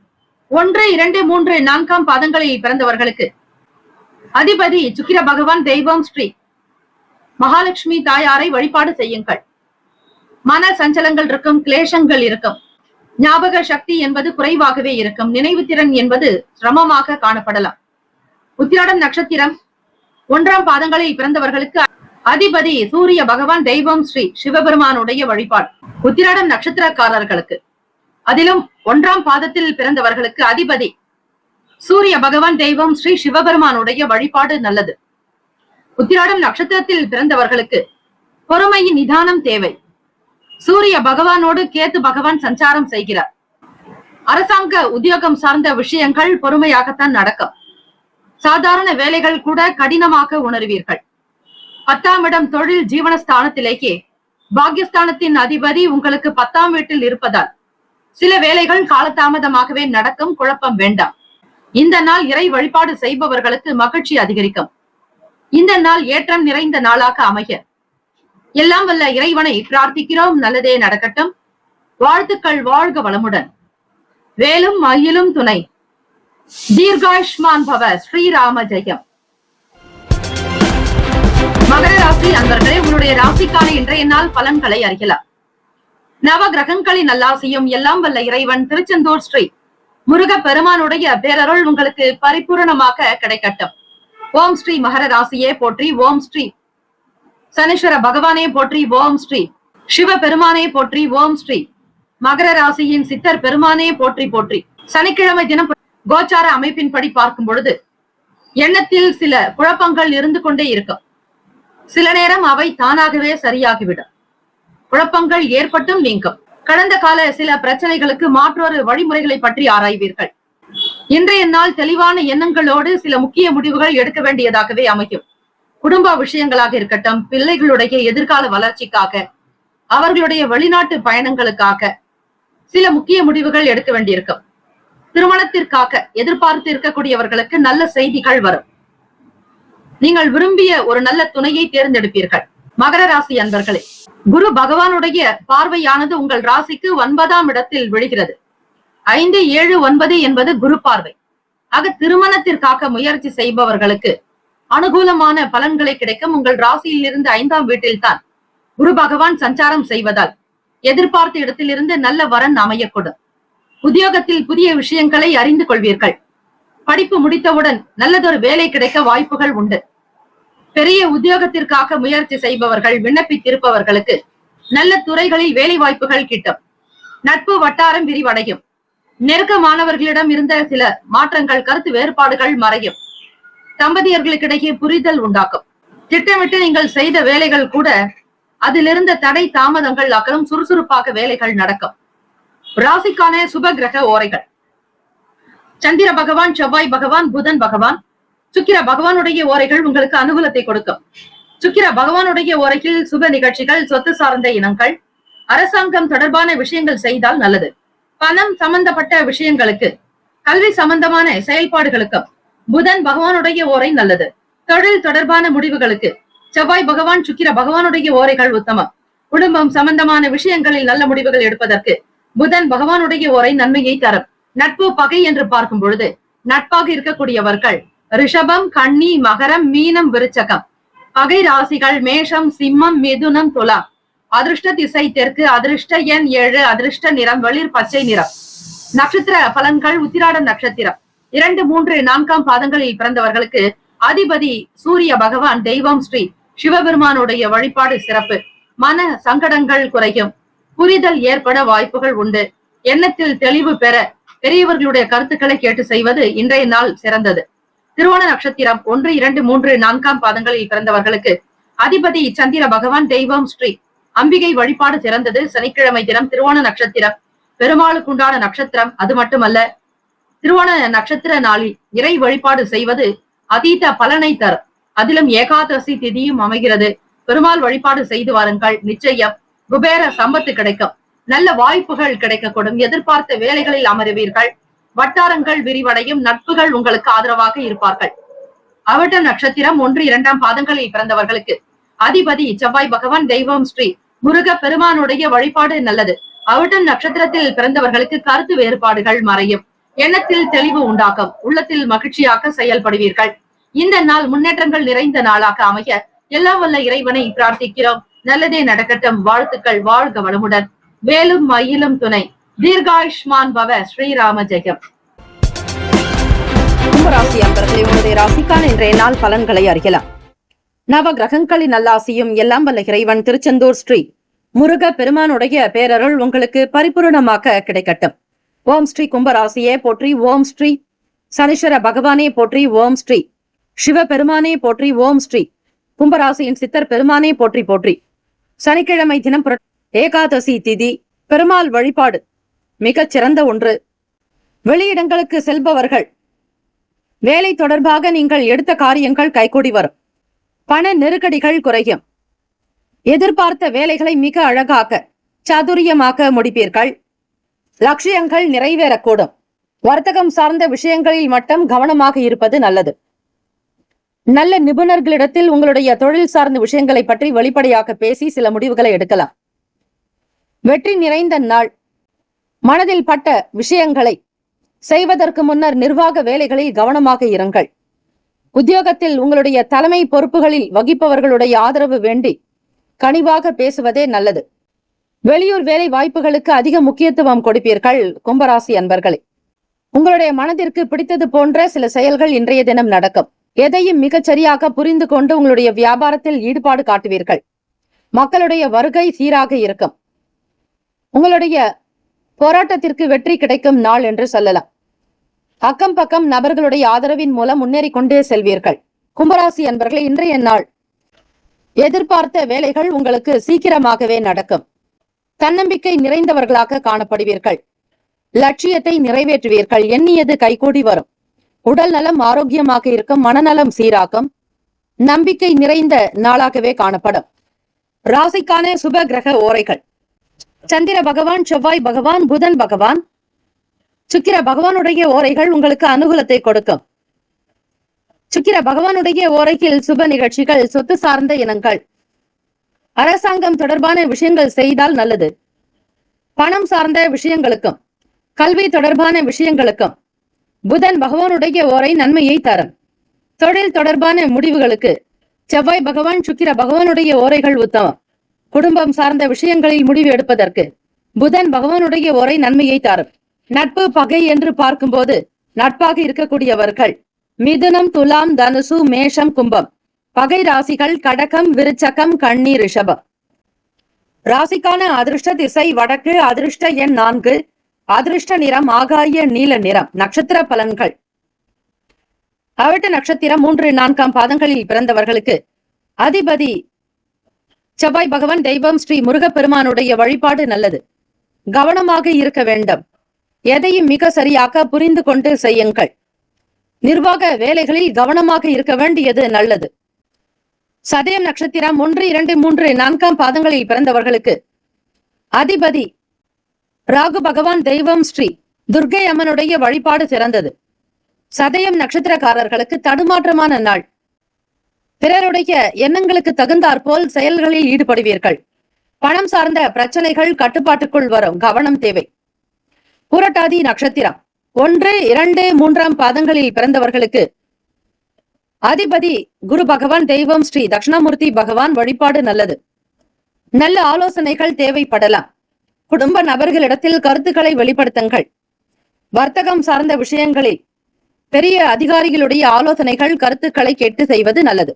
1, 2, 3, 4 பாதங்களில் பிறந்தவர்களுக்கு அதிபதி சுக்கிர பகவான். தெய்வம் ஸ்ரீ மகாலட்சுமி தாயாரை வழிபாடு செய்யுங்கள். மன சஞ்சலங்கள் இருக்கும், கிளேசங்கள் இருக்கும். ஞாபக சக்தி என்பது குறைவாகவே இருக்கும். நினைவு திறன் என்பது சிரமமாக காணப்படலாம். உத்திராடம் நட்சத்திரம் 1 பாதங்களில் பிறந்தவர்களுக்கு அதிபதி சூரிய பகவான். தெய்வம் ஸ்ரீ சிவபெருமானுடைய வழிபாடு. உத்திராடம் நட்சத்திரக்காரர்களுக்கு அதிலும் 1 பாதத்தில் பிறந்தவர்களுக்கு அதிபதி சூரிய பகவான். தெய்வம் ஸ்ரீ சிவபெருமானுடைய வழிபாடு நல்லது. உத்திராடம் நட்சத்திரத்தில் பிறந்தவர்களுக்கு பொறுமையின் நிதானம் தேவை. சூரிய பகவானோடு கேத்து பகவான் சஞ்சாரம் செய்கிறார். அரசாங்க உத்தியோகம் சார்ந்த விஷயங்கள் பொறுமையாகத்தான் நடக்கும். சாதாரண வேலைகள் கூட கடினமாக உணர்வீர்கள். 10ஆம் இடம் தொழில் ஜீவனஸ்தானத்திலேயே பாக்யஸ்தானத்தின் அதிபதி உங்களுக்கு 10ஆம் வீட்டில் இருப்பதால் சில வேலைகள் காலதாமதமாகவே நடக்கும். குழப்பம் வேண்டாம். இந்த நாள் இறை வழிபாடு செய்பவர்களுக்கு மகிழ்ச்சி அதிகரிக்கும். இந்த நாள் ஏற்றம் நிறைந்த நாளாக அமைய எல்லாம் வல்ல இறைவனை பிரார்த்திக்கிறோம். நல்லதே நடக்கட்டும். வாழ்த்துக்கள். வாழ்க வளமுடன். வேலும் மயிலும் துணை. தீர்காயுஷ்மான் பவ. ஸ்ரீராம ஜெயம். மகர ராசி அன்பர்களே, உங்களுடைய ராசிக்கான இன்றைய நாள் பலன்களை அறியலாம். நவ கிரகங்களின் நல்லாசியும் எல்லாம் வல்ல இறைவன் திருச்செந்தூர் ஸ்ரீ முருக பெருமானுடைய பேரருள் உங்களுக்கு பரிபூரணமாக கிடைக்கட்டும். ஓம் ஸ்ரீ மகர ராசியே போற்றி. ஓம் ஸ்ரீ சனீஸ்வர பகவானே போற்றி. ஓம் ஸ்ரீ சிவ பெருமானே போற்றி. ஓம் ஸ்ரீ மகர ராசியின் சித்தர் பெருமானே போற்றி போற்றி. சனிக்கிழமை தினம் கோச்சார அமைப்பின்படி பார்க்கும் பொழுது எண்ணத்தில் சில குழப்பங்கள் இருந்து கொண்டே இருக்கும். சில நேரம் அவை தானாகவே சரியாகிவிடும். குழப்பங்கள் ஏற்பட்டும் நீங்கும். கடந்த கால சில பிரச்சனைகளுக்கு மாற்றொரு வழிமுறைகளை பற்றி ஆராய்வீர்கள். இன்றைய நாள் தெளிவான எண்ணங்களோடு சில முக்கிய முடிவுகள் எடுக்க வேண்டியதாகவே அமையும். குடும்ப விஷயங்களாக இருக்கட்டும், பிள்ளைகளுடைய எதிர்கால வளர்ச்சிக்காக, அவர்களுடைய வெளிநாட்டு பயணங்களுக்காக சில முக்கிய முடிவுகள் எடுக்க வேண்டியிருக்கும். திருமணத்திற்காக எதிர்பார்த்து இருக்கக்கூடியவர்களுக்கு நல்ல செய்திகள் வரும். நீங்கள் விரும்பிய ஒரு நல்ல துணையை தேர்ந்தெடுப்பீர்கள். மகர ராசி அன்பர்களே, குரு பகவானுடைய பார்வையானது உங்கள் ராசிக்கு 9ஆம் இடத்தில் விழுகிறது. 5, 7, 9 என்பது குரு பார்வை. ஆக திருமணத்திற்காக முயற்சி செய்பவர்களுக்கு அனுகூலமான பலன்களை கிடைக்கும். உங்கள் ராசியில் இருந்து 5ஆம் வீட்டில் தான் குரு பகவான் சஞ்சாரம் செய்வதால் எதிர்பார்த்த இடத்திலிருந்து நல்ல வரன் அமையக்கூடும். உத்தியோகத்தில் புதிய விஷயங்களை அறிந்து கொள்வீர்கள். படிப்பு முடித்தவுடன் நல்லதொரு வேலை கிடைக்க வாய்ப்புகள் உண்டு. பெரிய உத்தியோகத்திற்காக முயற்சி செய்பவர்கள், விண்ணப்பித்திருப்பவர்களுக்கு நல்ல துறைகளில் வேலை வாய்ப்புகள் கிட்டும். நட்பு வட்டாரம் விரிவடையும். நெருக்கமானவர்களிடம் இருந்த சில மாற்றங்கள், கருத்து வேறுபாடுகள் மறையும். தம்பதியர்களுக்கிடையே புரிதல் உண்டாக்கும். திட்டமிட்டு நீங்கள் செய்த வேலைகள் கூட அதிலிருந்த தடை தாமதங்கள் அகலும். சுறுசுறுப்பாக வேலைகள் நடக்கும். ராசிக்கான சுப கிரக ஓரைகள். சந்திர பகவான், செவ்வாய் பகவான், புதன் பகவான், சுக்கிர பகவானுடைய ஓரைகள் உங்களுக்கு அனுகூலத்தை கொடுக்கும். சுக்கிர பகவானுடைய ஓரையில் சுப நிகழ்ச்சிகள், சொத்து சார்ந்த இனங்கள், அரசாங்கம் தொடர்பான விஷயங்கள் செய்தால் நல்லது. பணம் சம்பந்தப்பட்ட விஷயங்களுக்கு, கல்வி சம்பந்தமான செயல்பாடுகளுக்கும் புதன் பகவானுடைய ஓரை நல்லது. தொழில் தொடர்பான முடிவுகளுக்கு செவ்வாய் பகவான், சுக்கிர பகவானுடைய ஓரைகள் உத்தமம். குடும்பம் சம்பந்தமான விஷயங்களில் நல்ல முடிவுகள் எடுப்பதற்கு புதன் பகவானுடைய ஓரை நன்மையை தரும். நட்பு பகை என்று பார்க்கும் பொழுது நட்பாக இருக்கக்கூடியவர்கள் ரிஷபம், கன்னி, மகரம், மீனம், விருச்சகம். பகை ராசிகள் மேஷம், சிம்மம், மிதுனம், துலாம். அதிர்ஷ்ட திசை தெற்கு, அதிர்ஷ்ட எண் 7, அதிர்ஷ்ட நிறம் வெளிர் பச்சை நிறம். நட்சத்திர பலன்கள். உத்திராடம் நட்சத்திரம் 2, 3, 4ஆம் பாதங்களில் பிறந்தவர்களுக்கு அதிபதி சூரிய பகவான். தெய்வம் ஸ்ரீ சிவபெருமானுடைய வழிபாடு சிறப்பு. மன சங்கடங்கள் குறையும். புரிதல் ஏற்பட வாய்ப்புகள் உண்டு. எண்ணத்தில் தெளிவு பெற பெரியவர்களுடைய கருத்துக்களை கேட்டு செய்வது இன்றைய நாள் சிறந்தது. திருவோண நட்சத்திரம் 1, 2, 3, 4ஆம் பாதங்களில் பிறந்தவர்களுக்கு அதிபதி சந்திர பகவான். தெய்வம் ஸ்ரீ அம்பிகை வழிபாடு சிறந்தது. சனிக்கிழமை தினம் திருவோண நட்சத்திரம் பெருமாளுக்கு உண்டான நட்சத்திரம். அது மட்டுமல்ல, திருவோண நட்சத்திர நாளில் இறை வழிபாடு செய்வது அதீத பலனை தரும். அதிலும் ஏகாதசி திதியும் அமைகிறது. பெருமாள் வழிபாடு செய்து வாருங்கள். நிச்சயம் குபேர சம்பத்து கிடைக்கும். நல்ல வாய்ப்புகள் கிடைக்கக்கூடும். எதிர்பார்த்த வேலைகளில் அமருவீர்கள். வட்டாரங்கள் விரிவடையும். நட்புகள் உங்களுக்கு ஆதரவாக இருப்பார்கள். அவிட்டம் நட்சத்திரம் 1, 2ஆம் பாதங்களில் பிறந்தவர்களுக்கு அதிபதி செவ்வாய் பகவான். தெய்வம் ஸ்ரீ முருக பெருமானுடைய வழிபாடு நல்லது. அவிட்டம் நட்சத்திரத்தில் பிறந்தவர்களுக்கு கருத்து வேறுபாடுகள் மறையும். எண்ணத்தில் தெளிவு உண்டாகும். உள்ளத்தில் மகிழ்ச்சியாக செயல்படுவீர்கள். இந்த நாள் முன்னேற்றங்கள் நிறைந்த நாளாக அமைய எல்லாம் வல்ல இறைவனை பிரார்த்திக்கிறோம். நல்லதே நடக்கட்டும். வாழ்த்துக்கள். வாழ்க வளமுடன். வேலும் மயிலும் துணை. தீர்காயுஷ்மான் பவ. ஸ்ரீராம ஜெயம். கும்பராசி அன்பர்களே, உங்களுடைய ராசிக்கான இன்றைய நாள் பலன்களை அறியலாம். நவ கிரகங்களின் நல்லாசியும் எல்லாம் வல்ல இறைவன் திருச்செந்தூர் ஸ்ரீ முருக பெருமானுடைய பேரருள் உங்களுக்கு பரிபூரணமாக கிடைக்கட்டும். ஓம் ஸ்ரீ கும்பராசியே போற்றி. ஓம் ஸ்ரீ சனீஸ்வர பகவானே போற்றி. ஓம் ஸ்ரீ சிவபெருமானே போற்றி. ஓம் ஸ்ரீ கும்பராசியின் சித்தர் பெருமானே போற்றி போற்றி. சனிக்கிழமை தினம் ஏகாதசி திதி. பெருமாள் வழிபாடு மிகச் சிறந்த ஒன்று. வெளியிடங்களுக்கு செல்பவர்கள் வேலை தொடர்பாக நீங்கள் எடுத்த காரியங்கள் கைகூடி வரும். பண நெருக்கடிகள் குறையும். எதிர்பார்த்த வேலைகளை மிக அழகாக சாதுரியமாக முடிப்பீர்கள். லட்சியங்கள் நிறைவேறக்கூடும். வர்த்தகம் சார்ந்த விஷயங்களில் மட்டும் கவனமாக இருப்பது நல்லது. நல்ல நிபுணர்களிடத்தில் உங்களுடைய தொழில் சார்ந்த விஷயங்களை பற்றி வெளிப்படையாக பேசி சில முடிவுகளை எடுக்கலாம். வெற்றி நிறைந்த நாள். மனதில் பட்ட விஷயங்களை செய்வதற்கு முன்னர் நிர்வாக வேலைகளில் கவனமாக இருங்கள். உத்தியோகத்தில் உங்களுடைய தலைமை பொறுப்புகளில் வகிப்பவர்களுடைய ஆதரவு வேண்டி கனிவாக பேசுவதே நல்லது. வெளியூர் வேலை வாய்ப்புகளுக்கு அதிக முக்கியத்துவம் கொடுப்பீர்கள். கும்பராசி அன்பர்களே, உங்களுடைய மனதிற்கு பிடித்தது போன்ற சில செயல்கள் இன்றைய தினம் நடக்கும். எதையும் மிகச் சரியாக புரிந்து கொண்டு உங்களுடைய வியாபாரத்தில் ஈடுபாடு காட்டுவீர்கள். மக்களுடைய வருகை சீராக இருக்கும். உங்களுடைய போராட்டத்திற்கு வெற்றி கிடைக்கும் நாள் என்று சொல்லலாம். அக்கம் பக்கம் நபர்களுடைய ஆதரவின் மூலம் முன்னேறி கொண்டே செல்வீர்கள். கும்பராசி அன்பர்களே, இன்றைய நாள் எதிர்பார்த்த வேலைகள் உங்களுக்கு சீக்கிரமாகவே நடக்கும். தன்னம்பிக்கை நிறைந்தவர்களாக காணப்படுவீர்கள். லட்சியத்தை நிறைவேற்றுவீர்கள். எண்ணியது கைகூடி வரும். உடல் நலம் ஆரோக்கியமாக இருக்கும். மனநலம் சீராகும். நம்பிக்கை நிறைந்த நாளாகவே காணப்படும். ராசிக்கான சுப கிரக ஓரைகள். சந்திர பகவான், செவ்வாய் பகவான், புதன் பகவான், சுக்கிர பகவானுடைய ஓரைகள் உங்களுக்கு அனுகூலத்தை கொடுக்கும். சுக்கிர பகவானுடைய ஓரையில் சுப நிகழ்ச்சிகள், சொத்து சார்ந்த இனங்கள், அரசாங்கம் தொடர்பான விஷயங்கள் செய்தால் நல்லது. பணம் சார்ந்த விஷயங்களுக்கும் கல்வி தொடர்பான விஷயங்களுக்கும் புதன் பகவானுடைய ஓரை நன்மையை தரும். தொழில் தொடர்பான முடிவுகளுக்கு செவ்வாய் பகவான், சுக்கிர பகவானுடைய ஓரைகள் உத்தமம். குடும்பம் சார்ந்த விஷயங்களில் முடிவு எடுப்பதற்கு புதன் பகவானுடைய ஓரை நன்மையை தரும். நட்பு பகை என்று பார்க்கும்போது நட்பாக இருக்கக்கூடியவர்கள் மிதுனம், துலாம், தனுசு, மேஷம், கும்பம். பகை ராசிகள் கடகம், விருச்சகம், கன்னி, ரிஷபம். ராசிக்கான அதிர்ஷ்ட திசை வடக்கு. அதிர்ஷ்ட எண் 4. அதிர்ஷ்ட நிறம் ஆகாய நீல நிறம். நட்சத்திர பலன்கள். அவிட்ட நட்சத்திரம் 3, 4ஆம் பாதங்களில் பிறந்தவர்களுக்கு அதிபதி செவ்வாய் பகவான். தெய்வம் ஸ்ரீ முருகப்பெருமானுடைய வழிபாடு நல்லது. கவனமாக இருக்க வேண்டும். எதையும் மிக சரியாக புரிந்து கொண்டு செய்யுங்கள். நிர்வாக வேலைகளில் கவனமாக இருக்க வேண்டியது நல்லது. சதயம் நட்சத்திரம் 1, 2, 3, 4ஆம் பாதங்களில் பிறந்தவர்களுக்கு அதிபதி ராகு பகவான். தெய்வம் ஸ்ரீ துர்க்கை அம்மனுடைய வழிபாடு சிறந்தது. சதயம் நட்சத்திரக்காரர்களுக்கு தடுமாற்றமான நாள். பிறருடைய எண்ணங்களுக்கு தகுந்தாற்போல் செயல்களில் ஈடுபடுவீர்கள். பணம் சார்ந்த பிரச்சனைகள் கட்டுப்பாட்டுக்குள் வரும். கவனம் தேவை. பூரட்டாதி நட்சத்திரம் 1, 2, 3ஆம் பாதங்களில் பிறந்தவர்களுக்கு அதிபதி குரு பகவான். தெய்வம் ஸ்ரீ தட்சிணாமூர்த்தி பகவான் வழிபாடு நல்லது. நல்ல ஆலோசனைகள் தேவைப்படலாம். குடும்ப நபர்களிடத்தில் கருத்துக்களை வெளிப்படுத்துங்கள். வர்த்தகம் சார்ந்த விஷயங்களில் பெரிய அதிகாரிகளுடைய ஆலோசனைகள் கருத்துக்களை கேட்டு செய்வது நல்லது.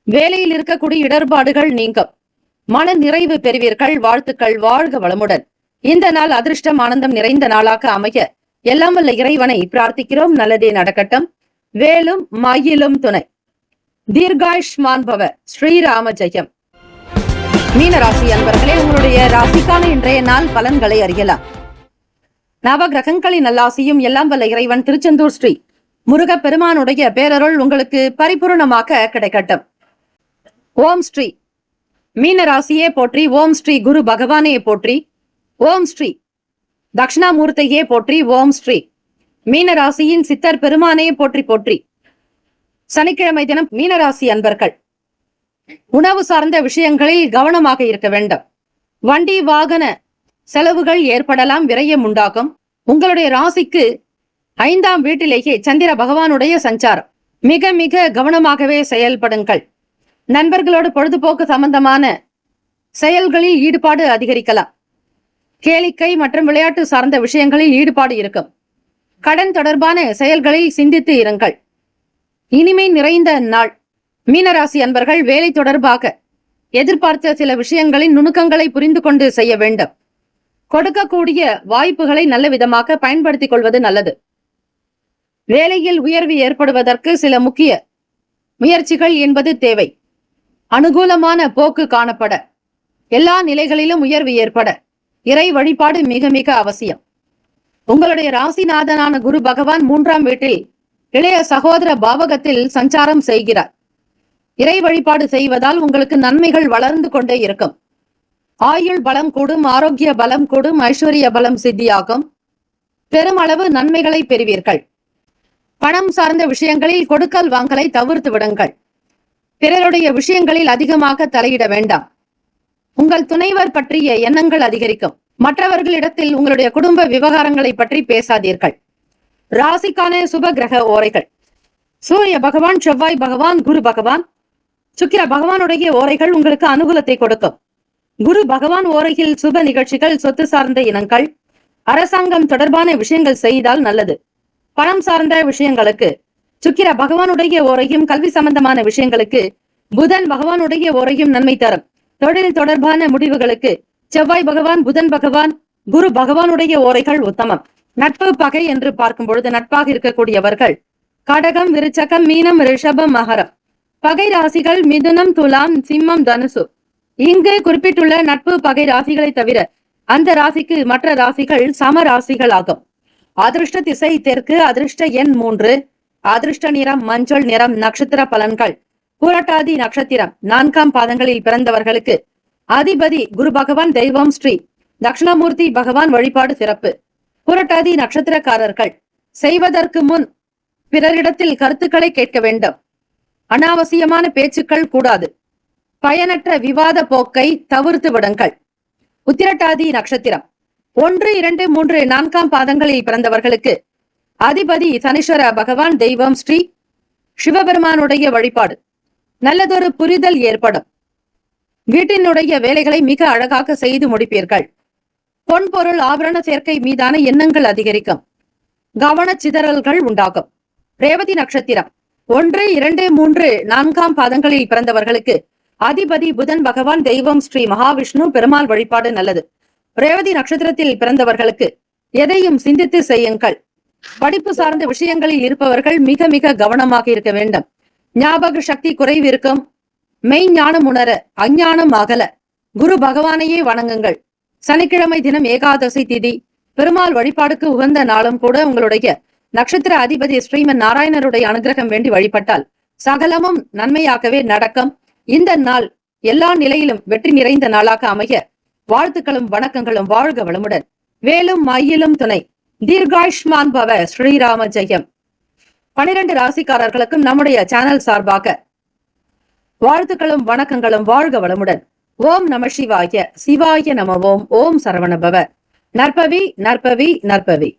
வேலையில் இருக்கக்கூடிய இடர்பாடுகள் நீங்கும். மன நிறைவு பெறுவீர்கள். வாழ்த்துக்கள். வாழ்க வளமுடன். இந்த நாள் அதிர்ஷ்டம் ஆனந்தம் நிறைந்த நாளாக அமைய எல்லாம் வல்ல இறைவனை பிரார்த்திக்கிறோம். நல்லதே நடக்கட்டும். வேலும் மயிலும் துணை. தீர்காயுஷ்மான் பவ. ஸ்ரீராம ஜெயம். மீனராசி அன்பர்களே, உங்களுடைய ராசிக்கான இன்றைய நாள் பலன்களை அறியலாம். நவ கிரகங்களின் நல்லாசியும் எல்லாம் வல்ல இறைவன் திருச்செந்தூர் ஸ்ரீ முருக பெருமானுடைய பேரருள் உங்களுக்கு பரிபூர்ணமாக கிடைக்கட்டும். ஓம் ஸ்ரீ மீனராசியே போற்றி. ஓம் ஸ்ரீ குரு பகவானே போற்றி. ஓம் ஸ்ரீ தட்சிணாமூர்த்தியே போற்றி. ஓம் ஸ்ரீ மீனராசியின் சித்தர் பெருமானே போற்றி போற்றி. சனிக்கிழமை தினம் மீனராசி அன்பர்கள் உணவு சார்ந்த விஷயங்களில் கவனமாக இருக்க வேண்டும். வண்டி வாகன செலவுகள் ஏற்படலாம். விரயம் உண்டாகும். உங்களுடைய ராசிக்கு 5ஆம் வீட்டிலேயே சந்திர பகவானுடைய சஞ்சாரம். மிக மிக கவனமாகவே செயல்படுங்கள். நண்பர்களோடு பொழுதுபோக்கு சம்பந்தமான செயல்களில் ஈடுபாடு அதிகரிக்கலாம். கேளிக்கை மற்றும் விளையாட்டு சார்ந்த விஷயங்களில் ஈடுபாடு இருக்கும். கடன் தொடர்பான செயல்களில் சிந்தித்து இருங்கள். இனிமை நிறைந்த நாள். மீனராசி அன்பர்கள் வேலை தொடர்பாக எதிர்பார்த்த சில விஷயங்களின் நுணுக்கங்களை புரிந்து கொண்டு செய்ய வேண்டும். கொடுக்கக்கூடிய வாய்ப்புகளை நல்ல விதமாக பயன்படுத்திக் கொள்வது நல்லது. வேலையில் உயர்வு ஏற்படுவதற்கு சில முக்கிய முயற்சிகள் என்பது தேவை. அனுகூலமான போக்கு காணப்பட எல்லா நிலைகளிலும் உயர்வு ஏற்பட இறை வழிபாடு மிக மிக அவசியம். உங்களுடைய ராசிநாதனான குரு பகவான் 3ஆம் வீட்டில் இளைய சகோதர பாவகத்தில் சஞ்சாரம் செய்கிறார். இறை வழிபாடு செய்வதால் உங்களுக்கு நன்மைகள் வளர்ந்து கொண்டே இருக்கும். ஆயுள் பலம் கூடும். ஆரோக்கிய பலம் கூடும். ஐஸ்வர்ய பலம் சித்தியாகும். பெருமளவு நன்மைகளை பெறுவீர்கள். பணம் சார்ந்த விஷயங்களில் கொடுக்கல் வாங்கலை தவிர்த்து விடுங்கள். பிறருடைய விஷயங்களில் அதிகமாக தலையிட வேண்டாம். உங்கள் துணைவர் பற்றிய எண்ணங்கள் அதிகரிக்கும். மற்றவர்களிடத்தில் உங்களுடைய குடும்ப விவகாரங்களை பற்றி பேசாதீர்கள். ராசிக்கான சுப கிரக ஓரைகள். சூரிய பகவான், செவ்வாய் பகவான், குரு பகவான், சுக்கிர பகவானுடைய ஓரைகள் உங்களுக்கு அனுகூலத்தை கொடுக்கும். குரு பகவான் ஓரையில் சுப நிகழ்ச்சிகள், சொத்து சார்ந்த இனங்கள், அரசாங்கம் தொடர்பான விஷயங்கள் செய்தால் நல்லது. பணம் சார்ந்த விஷயங்களுக்கு சுக்கிர பகவானுடைய ஓரையும், கல்வி சம்பந்தமான விஷயங்களுக்கு புதன் பகவானுடைய ஓரையும் நன்மை தரும். தொழில் தொடர்பான முடிவுகளுக்கு செவ்வாய் பகவான், புதன் பகவான், குரு பகவானுடைய ஓரைகள் உத்தமம். நட்பு பகை என்று பார்க்கும் பொழுது நட்பாக இருக்கக்கூடியவர்கள் கடகம், விருச்சகம், மீனம், ரிஷபம், மகரம். பகை ராசிகள் மிதுனம், துலாம், சிம்மம், தனுசு. இங்கு குறிப்பிட்டுள்ள நட்பு பகை ராசிகளை தவிர அந்த ராசிக்கு மற்ற ராசிகள் சம ராசிகள் ஆகும். அதிர்ஷ்ட திசை தெற்கு. அதிர்ஷ்ட எண் 3. அதிர்ஷ்ட நிறம் மஞ்சள் நிறம். நட்சத்திர பலன்கள். பூரட்டாதி நட்சத்திரம் 4ஆம் பாதங்களில் பிறந்தவர்களுக்கு அதிபதி குரு பகவான். தெய்வம் ஸ்ரீ தட்சிணாமூர்த்தி பகவான் வழிபாடு சிறப்பு. புரட்டாதி நட்சத்திரக்காரர்கள் செய்வதற்கு முன் பிறரிடத்தில் கருத்துக்களை கேட்க வேண்டும். அனாவசியமான பேச்சுக்கள் கூடாது. பயனற்ற விவாத போக்கை தவிர்த்து விடுங்கள். உத்திரட்டாதி நட்சத்திரம் 1, 2, 3, 4ஆம் பாதங்களில் பிறந்தவர்களுக்கு அதிபதி சனீஸ்வர பகவான். தெய்வம் ஸ்ரீ சிவபெருமானுடைய வழிபாடு. நல்லதொரு புரிதல் ஏற்படும். வீட்டினுடைய வேலைகளை மிக அழகாக செய்து முடிப்பீர்கள். பொன்பொருள் ஆபரண சேர்க்கை மீதான எண்ணங்கள் அதிகரிக்கும். கவன சிதறல்கள் உண்டாகும். ரேவதி நட்சத்திரம் 1, 2, 3, 4ஆம் பாதங்களில் பிறந்தவர்களுக்கு அதிபதி புதன் பகவான். தெய்வம் ஸ்ரீ மகாவிஷ்ணு பெருமாள் வழிபாடு நல்லது. ரேவதி நட்சத்திரத்தில் பிறந்தவர்களுக்கு எதையும் சிந்தித்து செய்யுங்கள். படிப்பு சார்ந்த விஷயங்களில் இருப்பவர்கள் மிக மிக கவனமாக இருக்க வேண்டும். ஞாபக சக்தி குறைவு இருக்கும். மெய் ஞானம் உணர அஞ்ஞானம் அகல குரு பகவானையே வணங்குங்கள். சனிக்கிழமை தினம் ஏகாதசி திதி. பெருமாள் வழிபாடுக்கு உகந்த நாளும் கூட. உங்களுடைய நட்சத்திர அதிபதி ஸ்ரீமன் நாராயணருடைய அனுகிரகம் வேண்டி வழிபட்டால் சகலமும் நன்மையாகவே நடக்கும். இந்த நாள் எல்லா நிலையிலும் வெற்றி நிறைந்த நாளாக அமைய வாழ்த்துக்களும் வணக்கங்களும். வாழ்க வளமுடன். வேலும் மயிலும் துணை. தீர்காயுஷ்மான் பவ. ஸ்ரீராம ஜெயம். 12 ராசிக்காரர்களுக்கும் நம்முடைய சேனல் சார்பாக வாழ்த்துக்களும் வணக்கங்களும். வாழ்க வளமுடன். ஓம் நம சிவாய. சிவாய நம ஓம். ஓம் சரவணபவ. நற்பவி நற்பவி நற்பவி.